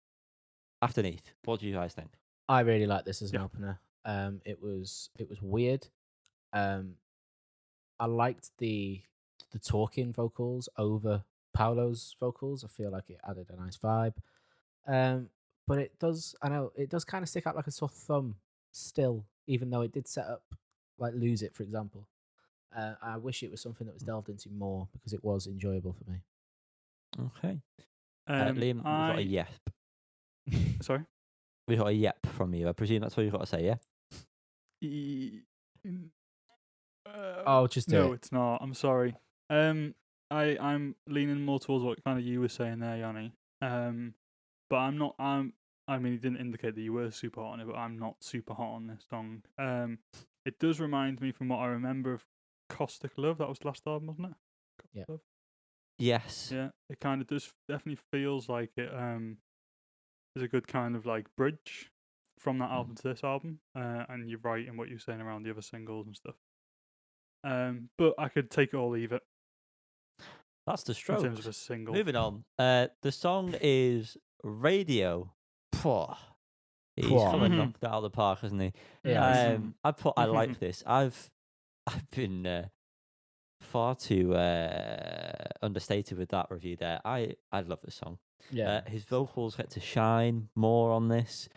Speaker 3: Afterneath, what do you guys think?
Speaker 1: I really like this as an
Speaker 2: Yeah.
Speaker 1: opener. It was weird. I liked the talking vocals over Paolo's vocals. I feel like it added a nice vibe. But it does, I know it does kind of stick out like a sore thumb still, even though it did set up like Lose It, for example. I wish it was something that was delved into more because it was enjoyable for me.
Speaker 3: Okay. Liam, we got a yep.
Speaker 2: Sorry.
Speaker 3: We got a yep from you. I presume that's what you got to say, yeah?
Speaker 1: Oh, just do
Speaker 2: no,
Speaker 1: it.
Speaker 2: it's not. I'm sorry. I'm leaning more towards what kind of you were saying there, Yanni. But I'm not. I mean, you didn't indicate that you were super hot on it, but I'm not super hot on this song. It does remind me, from what I remember, of Caustic Love. That was the last album, wasn't it?
Speaker 1: Yeah.
Speaker 2: Love?
Speaker 3: Yes.
Speaker 2: Yeah. It kind of does. Definitely feels like it. Is a good kind of like bridge from that album to this album. And you're right in what you're saying around the other singles and stuff. But I could take it or leave it
Speaker 3: That's the
Speaker 2: in
Speaker 3: Strokes.
Speaker 2: terms of a single.
Speaker 3: Moving on. The song is Radio. Pwah. He's come and
Speaker 2: Mhm.
Speaker 3: knocked it out of the park, hasn't he?
Speaker 1: Yeah.
Speaker 3: I like this. I've been far too understated with that review there. I love this song.
Speaker 1: Yeah.
Speaker 3: His vocals get to shine more on this,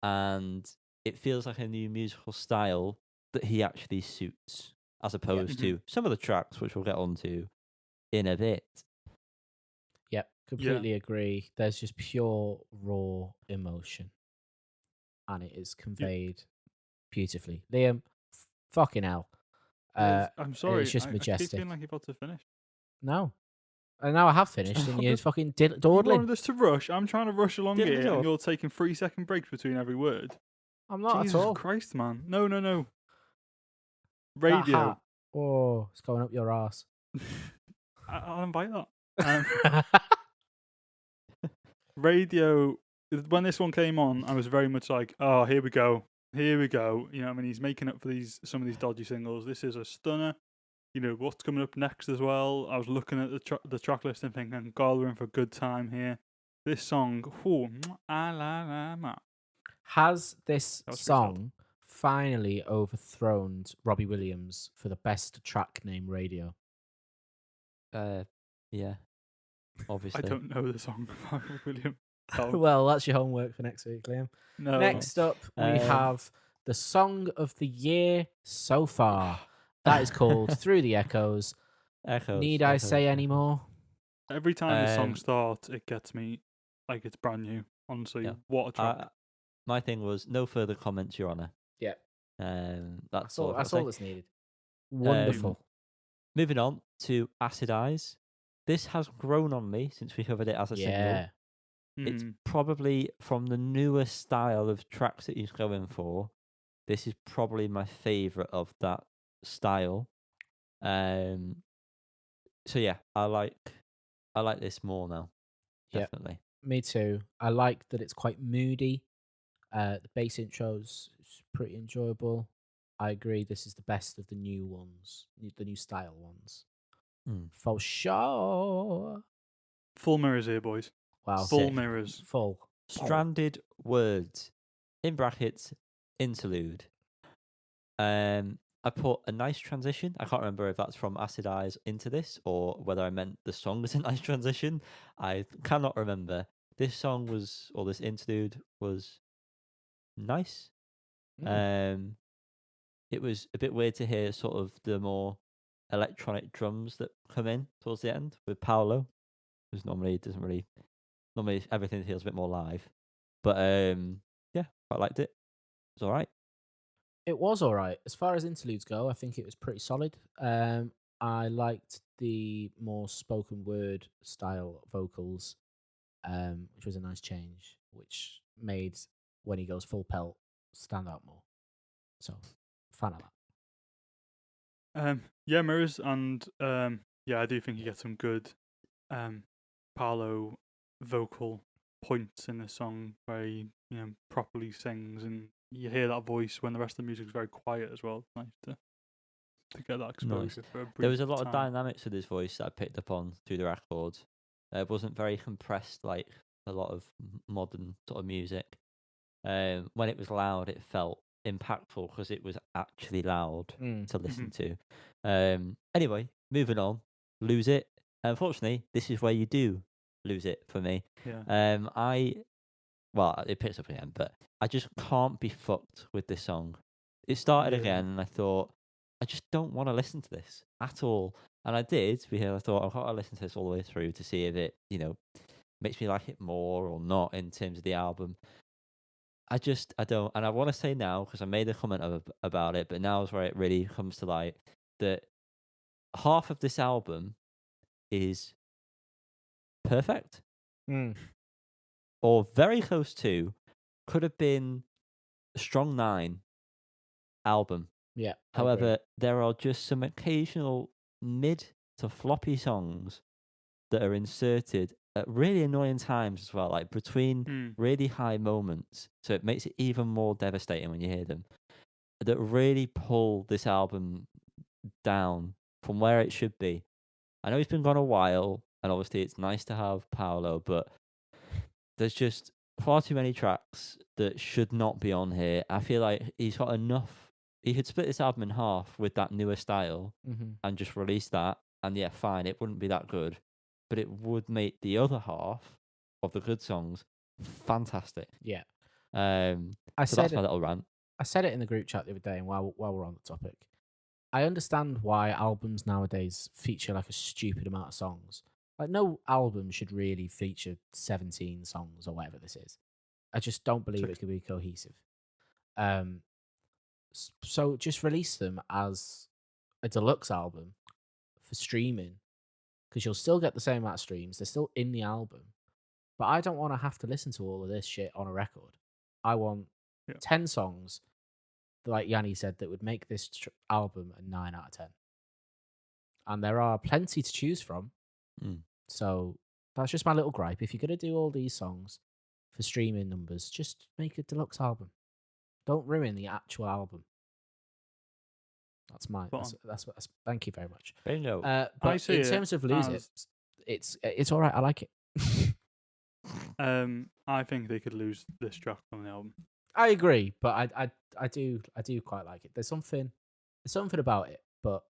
Speaker 3: and it feels like a new musical style that he actually suits, as opposed to some of the tracks, which we'll get onto in a bit.
Speaker 1: Yep. Completely agree. There's just pure raw emotion, and it is conveyed beautifully. Liam, fucking hell.
Speaker 2: I'm sorry.
Speaker 1: It's just
Speaker 2: I keep
Speaker 1: majestic.
Speaker 2: feeling like you're about to finish.
Speaker 1: No. And now I have finished, and you're fucking
Speaker 2: You
Speaker 1: dawdling.
Speaker 2: wanted us to rush. I'm trying to rush along
Speaker 3: Diddle
Speaker 2: here,
Speaker 3: dawd.
Speaker 2: and you're taking 3-second breaks between every word.
Speaker 1: I'm not
Speaker 2: Jesus
Speaker 1: at all.
Speaker 2: Christ, man. No.
Speaker 1: That
Speaker 2: Radio.
Speaker 1: hat. Oh, it's going up your ass.
Speaker 2: I'll invite that. Radio. When this one came on, I was very much like, oh, here we go. Here we go. You know, I mean, he's making up for some of these dodgy singles. This is a stunner. You know, what's coming up next as well. I was looking at the track list and thinking, God, we're in for a good time here. This song,
Speaker 1: Has this
Speaker 2: That was pretty
Speaker 1: song finally overthrown Robbie Williams for the best track name Radio?
Speaker 3: Yeah, obviously.
Speaker 2: I don't know the song by William. Oh,
Speaker 1: Well, that's your homework for next week, Liam.
Speaker 2: no.
Speaker 1: Next up, we have the song of the year so far. That is called Through the Echoes. Need I say any more?
Speaker 2: Every time the song starts, it gets me like it's brand new. Honestly,
Speaker 3: Yeah.
Speaker 2: what a track.
Speaker 3: My thing was no further comments, Your Honour.
Speaker 1: Yeah.
Speaker 3: That's all.
Speaker 1: That's all that's needed. Wonderful.
Speaker 3: Moving on to Acid Eyes. This has grown on me since we covered it as a single.
Speaker 1: Yeah.
Speaker 3: It's probably from the newer style of tracks that he's going for. This is probably my favourite of that style. So yeah, I like this more now.
Speaker 1: Yep.
Speaker 3: Definitely.
Speaker 1: Me too. I like that it's quite moody. The bass intros is pretty enjoyable. I agree. This is the best of the new ones, the new style ones. For sure.
Speaker 2: Full mirrors here, boys.
Speaker 1: Wow.
Speaker 2: Full
Speaker 3: Sick.
Speaker 2: mirrors.
Speaker 1: Full.
Speaker 3: Stranded words in brackets interlude. I I put a nice transition. I can't remember if that's from Acid Eyes into this or whether I meant the song was a nice transition. I cannot remember. This song was, or this interlude was nice. It was a bit weird to hear sort of the more electronic drums that come in towards the end with Paolo, because normally it doesn't really. Normally everything feels a bit more live, but yeah, quite liked it. It's all right.
Speaker 1: It was all right. As far as interludes go, I think it was pretty solid. I liked the more spoken word style vocals, which was a nice change, which made when he goes full pelt stand out more. So, fan of that.
Speaker 2: Yeah, mirrors, and yeah, I do think you get some good Paolo vocal points in the song where he properly sings, and you hear that voice when the rest of the music is very quiet as well. It's nice to get that exposure for a brief
Speaker 3: There was a lot of
Speaker 2: time.
Speaker 3: dynamics with his voice that I picked up on through the record. It wasn't very compressed like a lot of modern sort of music. When it was loud, it felt impactful because it was actually loud to listen to. Anyway, moving on. Lose It. Unfortunately, this is where you do lose it for me.
Speaker 2: Yeah.
Speaker 3: Well, it picks up again, but I just can't be fucked with this song. It started
Speaker 2: Yeah.
Speaker 3: again, and I thought, I just don't want to listen to this at all. And I did, because I thought, I've got to listen to this all the way through to see if it, makes me like it more or not in terms of the album. I don't. And I want to say now, because I made a comment about it, but now is where it really comes to light, that half of this album is perfect. Or very close to, could have been a strong 9 album.
Speaker 1: Yeah.
Speaker 3: However, there are just some occasional mid to floppy songs that are inserted at really annoying times as well, like between really high moments. So it makes it even more devastating when you hear them, that really pull this album down from where it should be. I know he's been gone a while, and obviously it's nice to have Paolo, but there's just far too many tracks that should not be on here. I feel like he's got enough. He could split this album in half with that newer style and just release that. And yeah, fine, it wouldn't be that good, but it would make the other half of the good songs fantastic.
Speaker 1: Yeah.
Speaker 3: So that's my little rant.
Speaker 1: I said it in the group chat the other day, and while we're on the topic, I understand why albums nowadays feature like a stupid amount of songs. Like, no album should really feature 17 songs or whatever this is. I just don't believe it could be cohesive. So just release them as a deluxe album for streaming, because you'll still get the same amount of streams. They're still in the album. But I don't want to have to listen to all of this shit on a record. I want 10 songs, like Yanni said, that would make this album a 9 out of 10. And there are plenty to choose from. So that's just my little gripe. If you're going to do all these songs for streaming numbers, just make a deluxe album. Don't ruin the actual album. That's my. That's thank you very much.
Speaker 3: Bingo.
Speaker 1: But in terms of Lose It, it's all right. I like it.
Speaker 2: I think they could lose this track on the album.
Speaker 1: I agree, but I do quite like it. There's something about it, but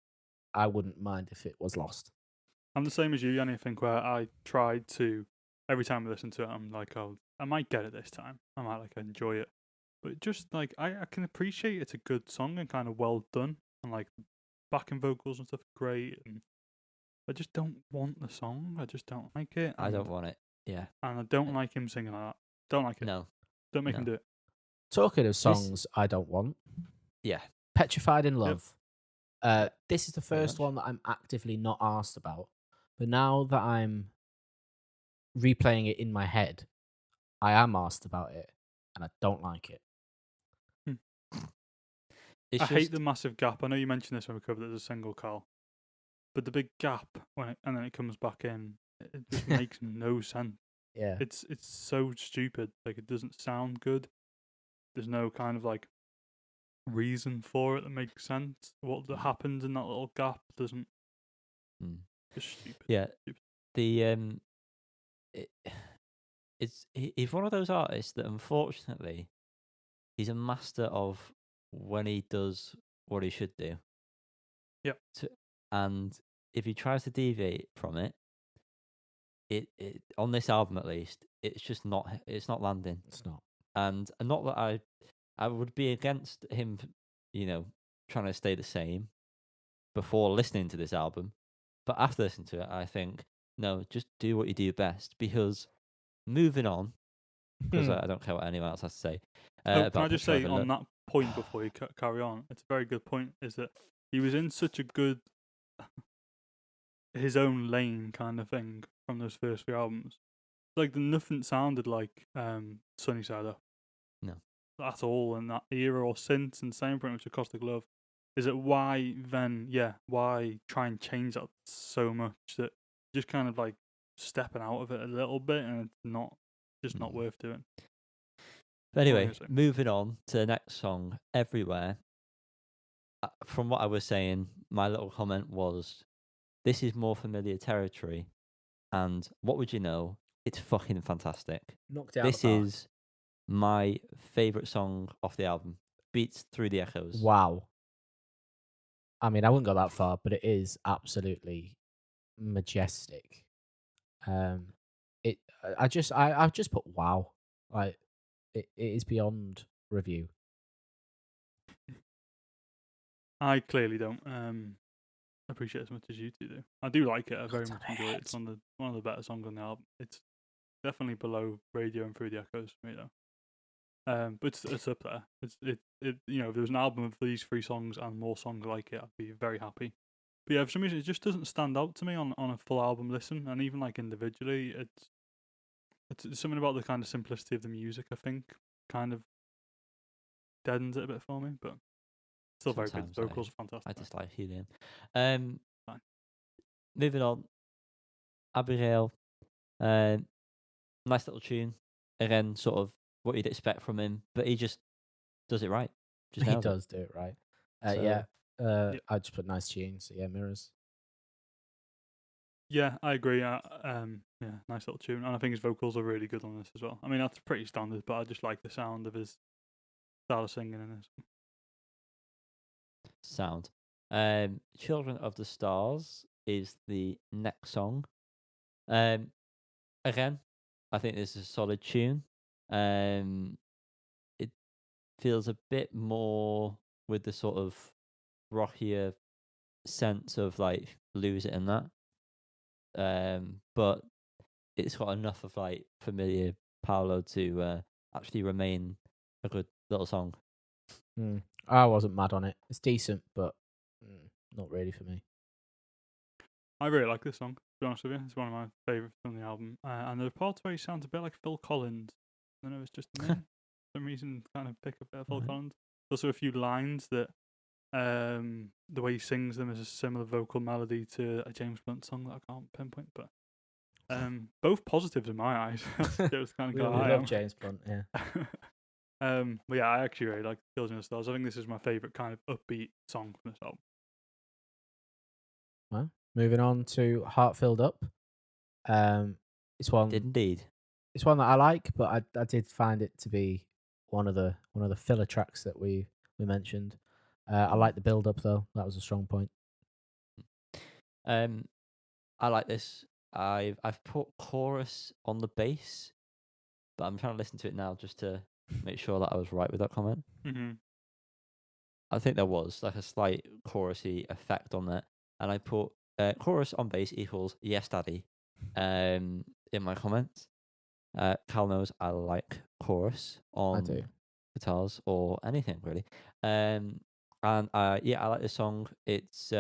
Speaker 1: I wouldn't mind if it was lost.
Speaker 2: I'm the same as you, Yanni. I think where I tried to, every time I listen to it, I'm like, oh, I might get it this time. I might enjoy it, but just I can appreciate it's a good song and kind of well done, and backing vocals and stuff are great, and I just don't want the song. I just don't like it.
Speaker 3: I don't want it. Yeah,
Speaker 2: and I don't like him singing like that. Don't like it.
Speaker 3: No,
Speaker 2: don't make him do it.
Speaker 1: Talking of songs I don't want.
Speaker 3: Yeah,
Speaker 1: Petrified in Love. This is the first one that I'm actively not asked about, but now that I'm replaying it in my head, I am asked about it, and I don't like it.
Speaker 2: I hate the massive gap. I know you mentioned this when we covered it as a single, Carl, but the big gap and then it comes back in, it just makes no sense.
Speaker 1: Yeah,
Speaker 2: it's so stupid. It doesn't sound good. There's no kind of reason for it that makes sense. What that happens in that little gap doesn't. Just stupid.
Speaker 3: Yeah, stupid. He's one of those artists that unfortunately he's a master of when he does what he should do,
Speaker 2: Yep.
Speaker 3: And if he tries to deviate from it, it on this album at least, it's not landing.
Speaker 1: It's not.
Speaker 3: And not that I would be against him, trying to stay the same before listening to this album, but after listening to it, I think no, just do what you do best. Because moving on, because I don't care what anyone else has to say.
Speaker 2: Can
Speaker 3: about
Speaker 2: I just
Speaker 3: Picture
Speaker 2: say
Speaker 3: of a
Speaker 2: on
Speaker 3: Lo-
Speaker 2: that point before you carry on? It's a very good point. Is that he was in such a good his own lane kind of thing from those first few albums. Like nothing sounded like Sunny Side Up.
Speaker 3: No.
Speaker 2: At all in that era or since, and same pretty much across the globe. Is it why then? Yeah, why try and change that so much that just kind of like stepping out of it a little bit, and it's not worth doing.
Speaker 3: But anyway, moving on to the next song, Everywhere. From what I was saying, my little comment was, this is more familiar territory. And what would you know? It's fucking fantastic.
Speaker 1: Knocked it out
Speaker 3: This
Speaker 1: the park.
Speaker 3: is my favourite song off the album. Beats Through the Echoes.
Speaker 1: Wow. I mean, I wouldn't go that far, but it is absolutely majestic. I've just put wow. Like it is beyond review.
Speaker 2: I clearly don't appreciate it as much as you two do. I do like it. I very much enjoy it. It's one of the better songs on the album. It's definitely below Radio and Through the Echoes for me though. But it's up there. If there was an album of these 3 songs and more songs like it, I'd be very happy. But yeah, for some reason it just doesn't stand out to me on a full album listen, and even like individually, it's something about the kind of simplicity of the music. I think kind of deadens it a bit for me, but still very good. The vocals are fantastic.
Speaker 3: I just like Helium. Moving on, Abigail. Nice little tune. Again, sort of what you'd expect from him, but he just does it right.
Speaker 1: He does do it right. I just put nice tune. So yeah, Mirrors.
Speaker 2: Yeah, I agree. Yeah, nice little tune, and I think his vocals are really good on this as well. I mean, that's pretty standard, but I just like the sound of his style of singing in this.
Speaker 3: Sound. Children of the Stars is the next song. Again, I think this is a solid tune. It feels a bit more with the sort of rockier sense of like Lose It and that. But it's got enough of like familiar Paolo to actually remain a good little song.
Speaker 1: I wasn't mad on it. It's decent, but not really for me.
Speaker 2: I really like this song, to be honest with you. It's one of my favourites from the album. And there are parts where he sounds a bit like Phil Collins. I don't know, it's just me. For some reason, kind of pick a bit of Phil Collins. Also, a few lines that the way he sings them is a similar vocal melody to a James Blunt song that I can't pinpoint. But both positives in my eyes. It was kind of
Speaker 1: I love James Blunt, yeah.
Speaker 2: But yeah, I actually really like Children of the Stars. I think this is my favourite kind of upbeat song from this album.
Speaker 1: Well, moving on to Heart Filled Up. It's one.
Speaker 3: Indeed.
Speaker 1: It's one that I like, but I did find it to be one of the filler tracks that we mentioned. I like the build up though. That was a strong point.
Speaker 3: I like this. I've put chorus on the bass, but I'm trying to listen to it now just to make sure that I was right with that comment.
Speaker 2: Mm-hmm.
Speaker 3: I think there was like a slight chorusy effect on that, and I put chorus on bass equals yes daddy in my comments. Cal knows I like chorus on guitars or anything really. And I like this song. It's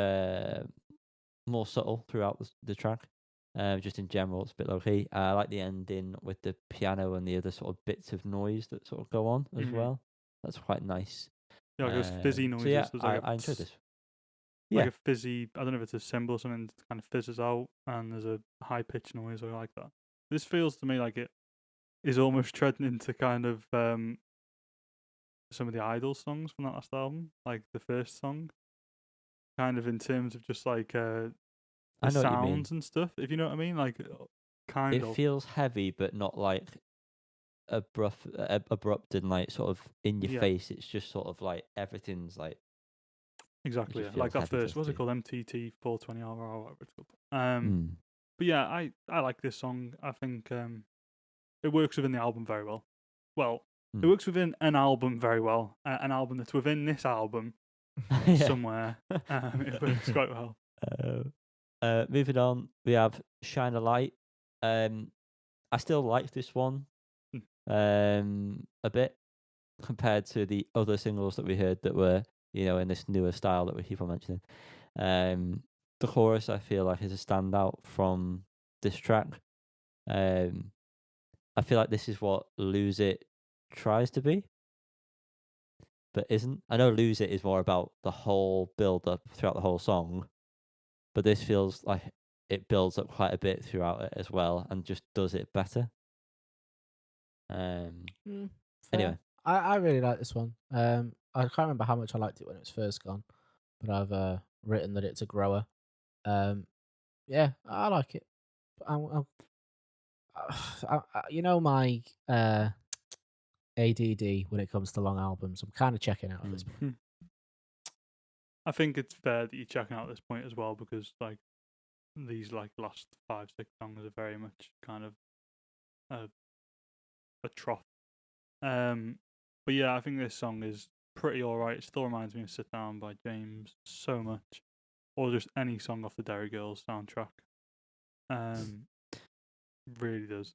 Speaker 3: more subtle throughout the track. Just in general, it's a bit low key. I like the ending with the piano and the other sort of bits of noise that sort of go on as well. That's quite nice.
Speaker 2: Yeah, like those fizzy noises.
Speaker 3: So yeah,
Speaker 2: like
Speaker 3: I enjoyed this.
Speaker 2: Like a fizzy, I don't know if it's a cymbal or something that kind of fizzes out and there's a high pitched noise. I like that. This feels to me like it is almost treading into kind of some of the Idol songs from that last album, like the first song. Kind of in terms of just like the sounds and stuff, if you know what I mean. Like, kind of.
Speaker 3: It feels heavy, but not like abrupt and like sort of in your face. It's just sort of like everything's like
Speaker 2: Exactly.
Speaker 3: just
Speaker 2: Yeah. Like
Speaker 3: feels
Speaker 2: that
Speaker 3: heavy
Speaker 2: first,
Speaker 3: to
Speaker 2: what's it
Speaker 3: do.
Speaker 2: called? MTT 420 hour or whatever it's called.
Speaker 3: Mm.
Speaker 2: But yeah, I like this song. I think it works within the album very well. Well, it
Speaker 3: Mm.
Speaker 2: works within an album very well. An album that's within this album
Speaker 3: Yeah.
Speaker 2: somewhere. It works quite well.
Speaker 3: Moving on, we have Shine a Light. I still like this one a bit compared to the other singles that we heard that were, in this newer style that we keep on mentioning. The chorus, I feel like, is a standout from this track. I feel like this is what Lose It tries to be, but isn't. I know Lose It is more about the whole build up throughout the whole song, but this feels like it builds up quite a bit throughout it as well and just does it better.
Speaker 1: Fair.
Speaker 3: Anyway.
Speaker 1: I really like this one. I can't remember how much I liked it when it was first gone, but I've written that it's a grower. Yeah, I like it. My ADD when it comes to long albums. I'm kind of checking out at this point.
Speaker 2: I think it's fair that you're checking out at this point as well because like these like last 5-6 songs are very much kind of a trough. But yeah, I think this song is pretty alright. It still reminds me of Sit Down by James so much. Or just any song off the Derry Girls soundtrack. Really does.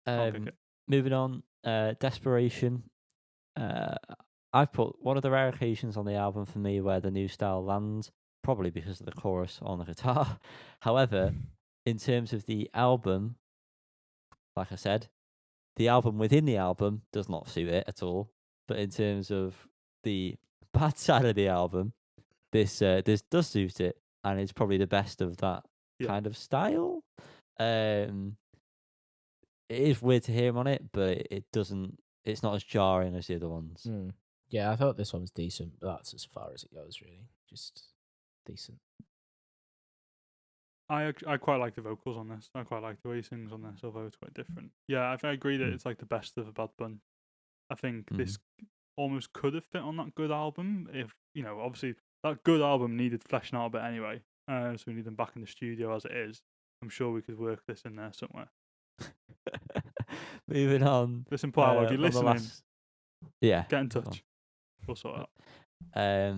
Speaker 2: I'll pick it.
Speaker 3: Moving on, Desperation. I've put one of the rare occasions on the album for me where the new style lands, probably because of the chorus on the guitar. However, in terms of the album, like I said, the album within the album does not suit it at all. But in terms of the bad side of the album, this does suit it, and it's probably the best of that kind of style. It is weird to hear him on it, but it doesn't. It's not as jarring as the other ones.
Speaker 1: Yeah, I thought this one was decent, but that's as far as it goes, really. Just decent.
Speaker 2: I quite like the vocals on this. I quite like the way he sings on this, although it's quite different. Yeah, I agree that it's like the best of a bad bunch. I think this almost could have fit on that good album if, obviously that good album needed fleshing out a bit anyway. So we need them back in the studio as it is. I'm sure we could work this in there somewhere.
Speaker 3: Moving on.
Speaker 2: Listen, Paolo, if you're listening,
Speaker 3: get
Speaker 2: in touch. We'll sort it
Speaker 3: out.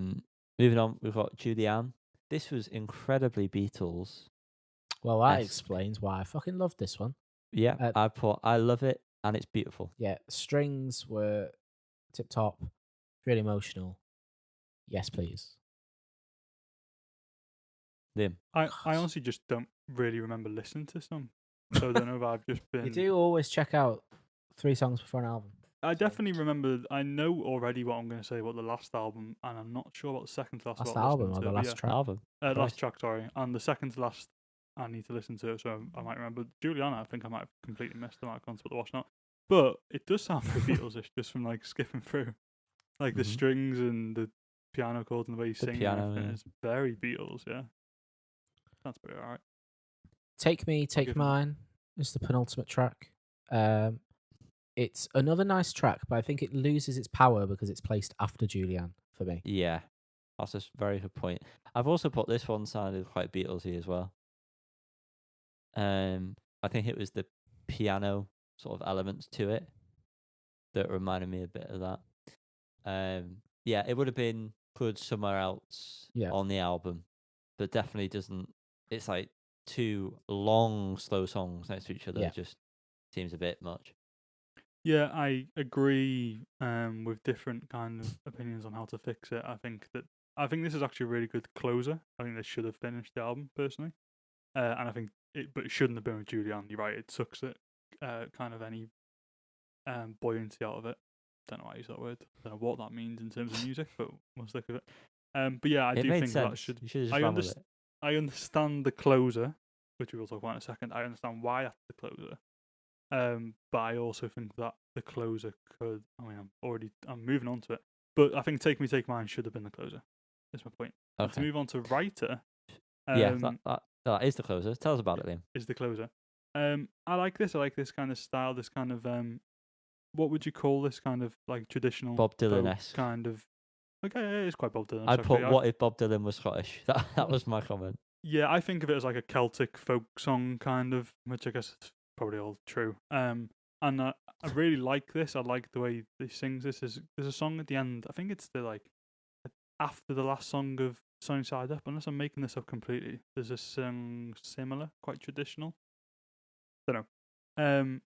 Speaker 3: Moving on, we've got Julianne. This was incredibly Beatles.
Speaker 1: Well, that explains why I fucking love this one.
Speaker 3: Yeah, I love it, and it's beautiful.
Speaker 1: Yeah, strings were tip top, really emotional. Yes, please.
Speaker 3: Liam.
Speaker 2: I honestly just don't really remember listening to some, so I don't know if I've just been.
Speaker 1: You do always check out 3 songs before an album.
Speaker 2: I definitely remember. I know already what I'm going to say about the last album, and I'm not sure about the second to last.
Speaker 1: Last album or the last track?
Speaker 3: Album.
Speaker 2: Last track, sorry, and the second to last. I need to listen to it, so I might remember. Juliana, I think I might have completely missed. I might have gone to put the wash now, but it does sound very Beatles-ish just from like skipping through, like the strings and the piano chords and the way he's singing. It's very Beatles, yeah. That's pretty alright.
Speaker 1: Take Me, Take Mine is the penultimate track. It's another nice track, but I think it loses its power because it's placed after Julianne for me.
Speaker 3: Yeah, that's a very good point. I've also put this one sounded quite Beatlesy as well. I think it was the piano sort of elements to it that reminded me a bit of that. Yeah, it would have been good somewhere else on the album, but definitely doesn't. It's like 2 long, slow songs next to each other. It just seems a bit much.
Speaker 2: Yeah, I agree with different kind of opinions on how to fix it. I think this is actually a really good closer. I think they should have finished the album personally, and I think but it shouldn't have been with Julianne. You're right; it sucks it kind of any buoyancy out of it. Don't know why I use that word. Don't know what that means in terms of music, but we'll stick with it. But yeah, I do think
Speaker 3: sense.
Speaker 2: that should.
Speaker 3: You should have just
Speaker 2: I understand the closer, which we will talk about in a second. I understand why that's the closer. But I also think that the closer could. I mean, I'm moving on to it. But I think Take Me, Take Mine should have been the closer. That's my point. Okay. To move on to Writer.
Speaker 3: That is the closer. Tell us about it, Liam.
Speaker 2: Is the closer. I like this. I like this kind of style. This kind of what would you call this kind of like traditional
Speaker 3: Bob Dylan-esque
Speaker 2: kind of Okay, it is quite Bob Dylan.
Speaker 3: I
Speaker 2: actually.
Speaker 3: put, what if Bob Dylan was Scottish? That was my comment.
Speaker 2: Yeah, I think of it as like a Celtic folk song kind of, which I guess is probably all true. And I really like this. I like the way he sings this. There's a song at the end. I think it's after the last song of Sunny Side Up. Unless I'm making this up completely, there's a song similar, quite traditional. Don't know.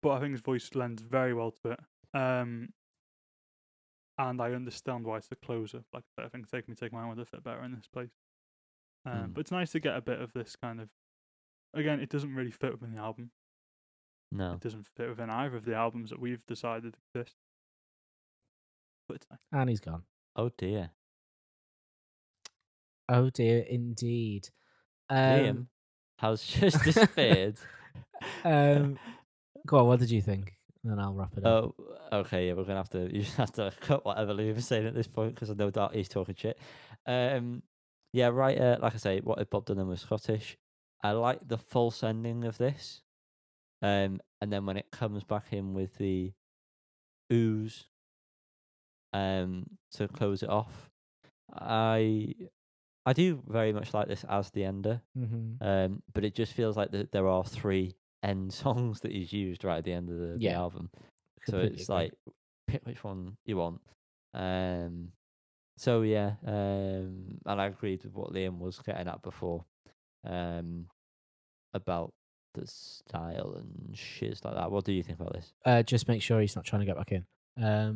Speaker 2: But I think his voice lends very well to it. And I understand why it's the closer. Like I think Take Me, Take My Hand would fit better in this place. But it's nice to get a bit of this kind of. Again, it doesn't really fit within the album.
Speaker 3: No.
Speaker 2: It doesn't fit within either of the albums that we've decided exist. But it's nice.
Speaker 1: And he's gone.
Speaker 3: Oh dear.
Speaker 1: Oh dear, indeed.
Speaker 3: Liam has just disappeared.
Speaker 1: Go on, what did you think? And then I'll wrap it up.
Speaker 3: Oh, okay. Yeah, we're gonna have to. You just have to cut whatever Liam is saying at this point because I know that he's talking shit. Yeah, right. Like I say, what if Bob Dylan was Scottish? I like the false ending of this. And then when it comes back in with the ooze, to close it off, I do very much like this as the ender.
Speaker 1: Mm-hmm.
Speaker 3: But it just feels like there are 3 end songs that he's used right at the end of the album. So it's like, pick which one you want. So yeah, and I agreed with what Liam was getting at before, about the style and shit like that. What do you think about this?
Speaker 1: Just make sure he's not trying to get back in.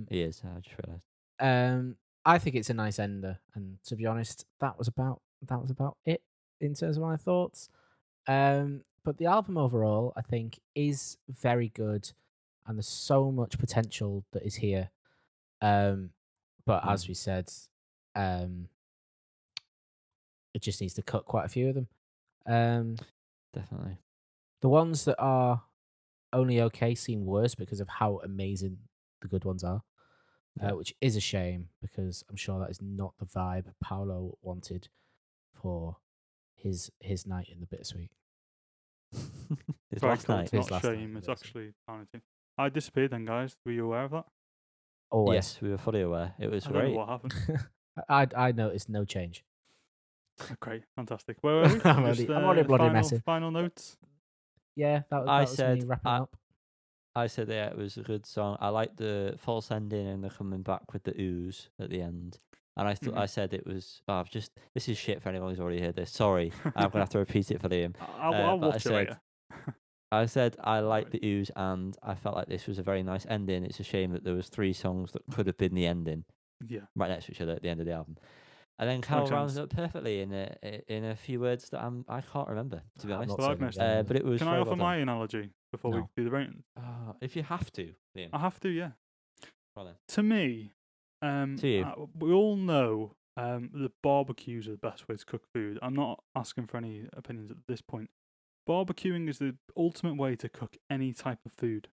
Speaker 3: He is. I just realised.
Speaker 1: I think it's a nice ender, and to be honest, that was about it in terms of my thoughts. But the album overall, I think, is very good, and there's so much potential that is here. But as we said, it just needs to cut quite a few of them.
Speaker 3: Definitely.
Speaker 1: The ones that are only okay seem worse because of how amazing the good ones are, which is a shame because I'm sure that is not the vibe Paolo wanted for his night in the Bittersweet.
Speaker 3: His
Speaker 2: Very
Speaker 3: last
Speaker 2: cool.
Speaker 3: night.
Speaker 2: It's
Speaker 1: His
Speaker 2: not
Speaker 1: last
Speaker 2: shame.
Speaker 1: night,
Speaker 2: It's
Speaker 1: yes.
Speaker 2: actually parenting. I disappeared then, guys. Were you aware of that?
Speaker 1: Always.
Speaker 3: Yes, we were fully aware. It was
Speaker 2: I don't know
Speaker 3: great.
Speaker 2: what happened.
Speaker 1: I noticed no change.
Speaker 2: Great, fantastic. Where were we?
Speaker 1: I'm already bloody messy.
Speaker 2: Final notes.
Speaker 1: Yeah, that
Speaker 3: I
Speaker 1: was
Speaker 3: said
Speaker 1: me wrapping up.
Speaker 3: I said yeah, it was a good song. I liked the false ending and the coming back with the ooze at the end. And I thought I said it was. This is shit for anyone who's already heard this. Sorry, I'm gonna have to repeat it for Liam.
Speaker 2: I'll
Speaker 3: but
Speaker 2: watch it later.
Speaker 3: I said I liked the ooze, and I felt like this was a very nice ending. It's a shame that there was 3 songs that could have been the ending,
Speaker 2: Yeah.
Speaker 3: right next to each other at the end of the album. And then Carl
Speaker 2: Makes
Speaker 3: rounds
Speaker 2: sense.
Speaker 3: it up perfectly in a few words that I can't remember, to be
Speaker 1: I'm
Speaker 3: honest.
Speaker 1: not
Speaker 2: Well,
Speaker 1: saying
Speaker 2: I've missed
Speaker 1: it.
Speaker 3: But it was.
Speaker 2: Can I
Speaker 3: very
Speaker 2: offer
Speaker 3: well
Speaker 2: my
Speaker 3: done.
Speaker 2: analogy before we
Speaker 1: No.
Speaker 2: do the rating?
Speaker 3: If you have to, Liam.
Speaker 2: I have to, yeah.
Speaker 3: Well then.
Speaker 2: To me,
Speaker 3: To you.
Speaker 2: we all know that barbecues are the best way to cook food. I'm not asking for any opinions at this point. Barbecuing is the ultimate way to cook any type of food.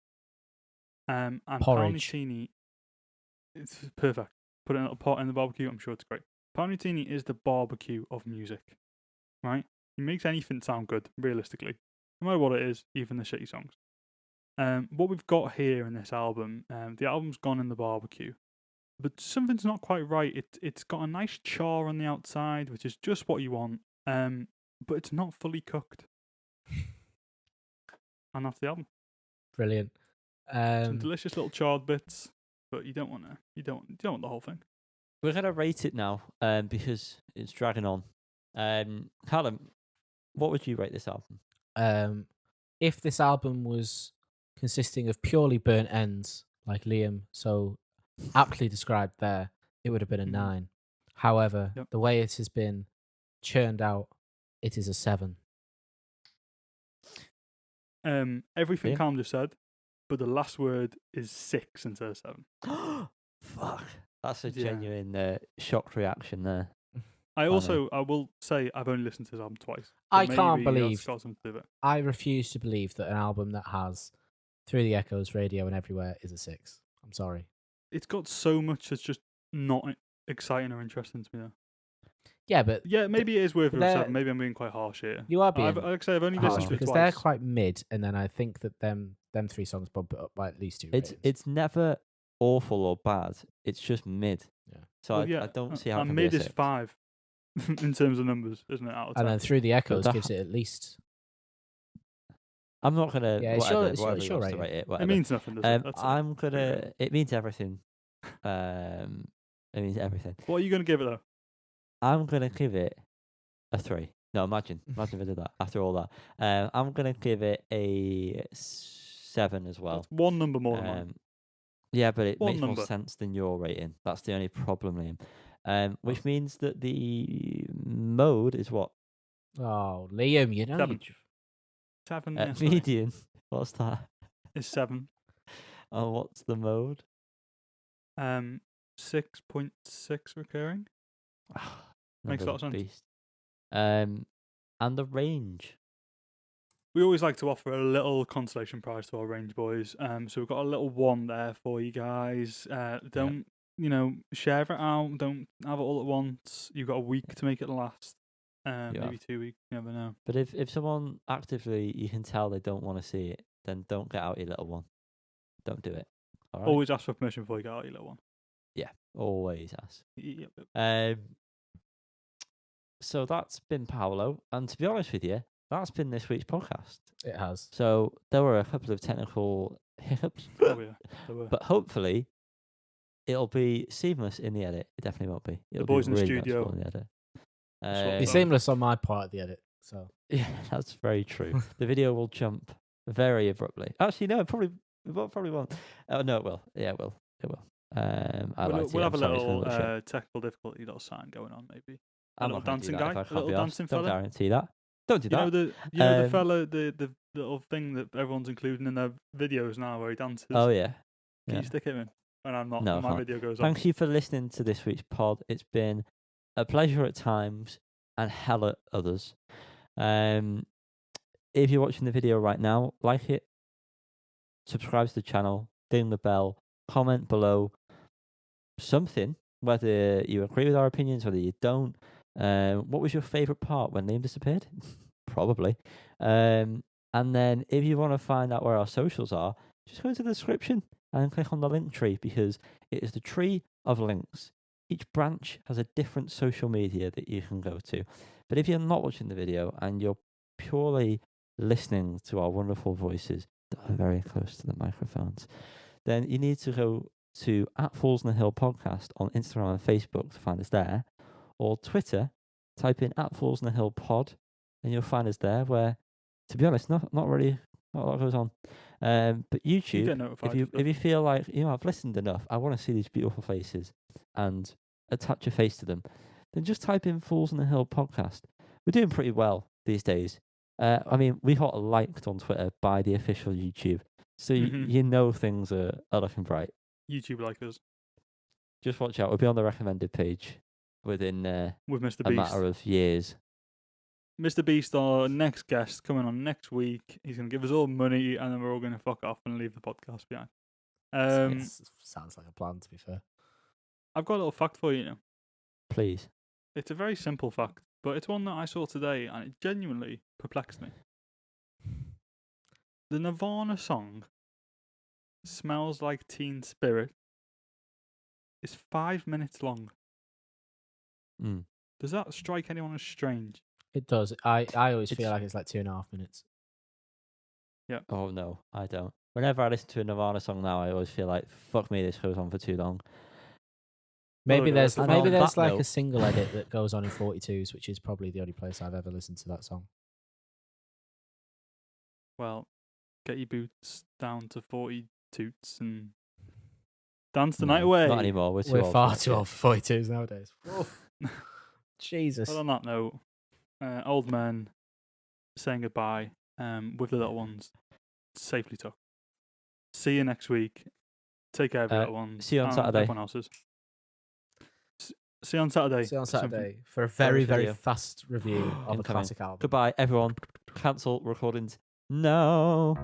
Speaker 2: And Paolo
Speaker 1: Porridge.
Speaker 2: Nutini, it's perfect. Put it in a pot in the barbecue, I'm sure it's great. Paolo Nutini is the barbecue of music, right? He makes anything sound good, realistically. No matter what it is, even the shitty songs. What we've got here in this album, the album's gone in the barbecue, but something's not quite right. It's got a nice char on the outside, which is just what you want, but it's not fully cooked. And that's the album.
Speaker 1: Brilliant.
Speaker 2: Some delicious little charred bits, but you don't want the whole thing.
Speaker 3: We're gonna rate it now, because it's dragging on. Callum, what would you rate this album?
Speaker 1: If this album was consisting of purely burnt ends, like Liam so aptly described there, it would have been a 9. However, the way it has been churned out, it is a 7.
Speaker 2: Everything
Speaker 3: Yeah.
Speaker 2: Callum just said, but the last word is 6 instead of 7.
Speaker 3: Fuck. That's a
Speaker 2: Yeah.
Speaker 3: genuine shocked reaction there.
Speaker 2: I will say I've only listened to this album twice.
Speaker 1: I
Speaker 2: but
Speaker 1: can't
Speaker 2: maybe
Speaker 1: believe.
Speaker 2: that's got something to do with it.
Speaker 1: I refuse to believe that an album that has Through the Echoes, Radio, and Everywhere is a 6. I'm sorry.
Speaker 2: It's got so much that's just not exciting or interesting to me, though.
Speaker 1: Yeah, but
Speaker 2: Yeah, maybe it is worth a
Speaker 1: they're-
Speaker 2: 7. Maybe I'm being quite harsh here.
Speaker 1: you are being
Speaker 2: Like I say, I've only
Speaker 1: harsh
Speaker 2: listened to it
Speaker 1: because
Speaker 2: twice.
Speaker 1: they're quite mid, and then I think that them 3 songs bump it up by at least 2 ratings.
Speaker 3: It's never awful or bad. It's just mid.
Speaker 1: Yeah.
Speaker 3: So I don't see how it can be a
Speaker 2: mid is
Speaker 3: 6.
Speaker 2: 5 in terms of numbers, isn't it? Out of 10.
Speaker 1: And then Through the Echoes
Speaker 3: that-
Speaker 1: gives it at least.
Speaker 3: I'm not gonna
Speaker 1: Yeah, it's
Speaker 3: whatever,
Speaker 1: it's
Speaker 3: whatever
Speaker 1: your
Speaker 3: you want to
Speaker 1: rating.
Speaker 3: rate it.
Speaker 2: It
Speaker 3: Whatever.
Speaker 2: means nothing, does it? That's it.
Speaker 3: I'm gonna. It means everything. It means everything.
Speaker 2: What are you going to give it though?
Speaker 3: I'm gonna give it a 3. No, imagine if I did that after all that. I'm gonna give it a 7 as well.
Speaker 2: That's one number more than mine.
Speaker 3: Yeah, but it
Speaker 2: One
Speaker 3: makes
Speaker 2: number.
Speaker 3: more sense than your rating. That's the only problem, Liam. Which means that the mode is what?
Speaker 1: Oh, Liam, you know.
Speaker 2: 7. 7. Yes,
Speaker 3: Median. What's that?
Speaker 2: is 7.
Speaker 3: Oh, what's the mode?
Speaker 2: 6.6 recurring. Makes a lot of sense.
Speaker 3: Beast. And the range.
Speaker 2: We always like to offer a little consolation prize to our range boys. So we've got a little one there for you guys. Don't share it out. Don't have it all at once. You've got a week to make it last. Maybe 2 weeks. You never know.
Speaker 3: But if someone actively, you can tell they don't want to see it, then don't get out your little one. Don't do it. All right?
Speaker 2: Always ask for permission before you get out your little one.
Speaker 3: Yeah, always ask.
Speaker 2: Yep.
Speaker 3: So that's been Paolo, and to be honest with you, that's been this week's podcast.
Speaker 1: It has.
Speaker 3: So there were a couple of technical hiccups,
Speaker 2: Oh yeah, there were.
Speaker 3: but hopefully it'll be seamless in the edit. It definitely won't be. It'll
Speaker 2: boys
Speaker 3: be
Speaker 2: in the
Speaker 3: really
Speaker 2: studio.
Speaker 3: noticeable in the edit.
Speaker 1: It's seamless on my part of the edit. So
Speaker 3: Yeah, that's very true. The video will jump very abruptly. Actually, no, it probably won't. Oh no, it will. Yeah, it will. It will.
Speaker 2: We'll have a little technical difficulty little sign going on, maybe. A little dancing guy, a little dancing
Speaker 3: Don't
Speaker 2: fella.
Speaker 3: guarantee that. Don't do that.
Speaker 2: The fella, the little thing that everyone's including in their videos now, where he dances.
Speaker 3: Oh yeah.
Speaker 2: Can you stick him in? When I'm not.
Speaker 3: No,
Speaker 2: when my
Speaker 3: I can't.
Speaker 2: video goes on.
Speaker 3: Thank you for listening to this week's pod. It's been a pleasure at times and hell at others. If you're watching the video right now, like it, subscribe to the channel, ding the bell, comment below something, whether you agree with our opinions, whether you don't. What was your favourite part when Liam disappeared? Probably. And then if you want to find out where our socials are, just go into the description and click on the link tree, because it is the tree of links. Each branch has a different social media that you can go to. But if you're not watching the video and you're purely listening to our wonderful voices that are very close to the microphones, then you need to go to @Falls on the Hill Podcast on Instagram and Facebook to find us there, or Twitter, type in @Falls on the Hill Pod, and you'll find us there, where, to be honest, not a lot goes on. But YouTube,
Speaker 2: You get notified
Speaker 3: if you feel like, I've listened enough, I want to see these beautiful faces and attach a face to them, then just type in Falls on the Hill Podcast. We're doing pretty well these days. We got liked on Twitter by the official YouTube, so you know things are looking bright.
Speaker 2: YouTube like us.
Speaker 3: Just watch out. We'll be on the recommended page within
Speaker 2: With Mr.
Speaker 3: a
Speaker 2: Beast.
Speaker 3: matter of years.
Speaker 2: Mr. Beast, our next guest, coming on next week. He's going to give us all money, and then we're all going to fuck off and leave the podcast behind.
Speaker 1: Sounds like a plan, to be fair.
Speaker 2: I've got a little fact for you now.
Speaker 3: Please.
Speaker 2: It's a very simple fact, but it's one that I saw today, and it genuinely perplexed me. The Nirvana song "Smells Like Teen Spirit" is 5 minutes long. Does that strike anyone as strange?
Speaker 1: It does. I always feel like it's like 2.5 minutes.
Speaker 2: Yeah.
Speaker 3: Oh no, I don't. Whenever I listen to a Nirvana song now, I always feel like, fuck me, this goes on for too long.
Speaker 1: Maybe
Speaker 2: Well,
Speaker 1: there's
Speaker 2: and
Speaker 1: maybe
Speaker 3: on
Speaker 1: there's
Speaker 3: that
Speaker 1: like
Speaker 3: note-
Speaker 1: a single edit that goes on in 42s, which is probably the only place I've ever listened to that song.
Speaker 2: Well, get your boots down to 40 toots and dance the night away.
Speaker 3: Not anymore. We're too
Speaker 1: We're
Speaker 3: old
Speaker 1: far
Speaker 3: for that
Speaker 1: too
Speaker 3: shit.
Speaker 1: old for 42s nowadays. Jesus.
Speaker 2: Well, on that note, old men saying goodbye with the little ones safely tucked. See you next week. Take care of your little ones.
Speaker 3: see you on
Speaker 2: and
Speaker 3: Saturday.
Speaker 2: Everyone else's. See you on Saturday.
Speaker 1: See you on
Speaker 2: Something.
Speaker 1: Saturday for a very, very
Speaker 3: video.
Speaker 1: fast review of a
Speaker 3: Incoming.
Speaker 1: classic album.
Speaker 3: Goodbye, everyone. Cancel recordings. No.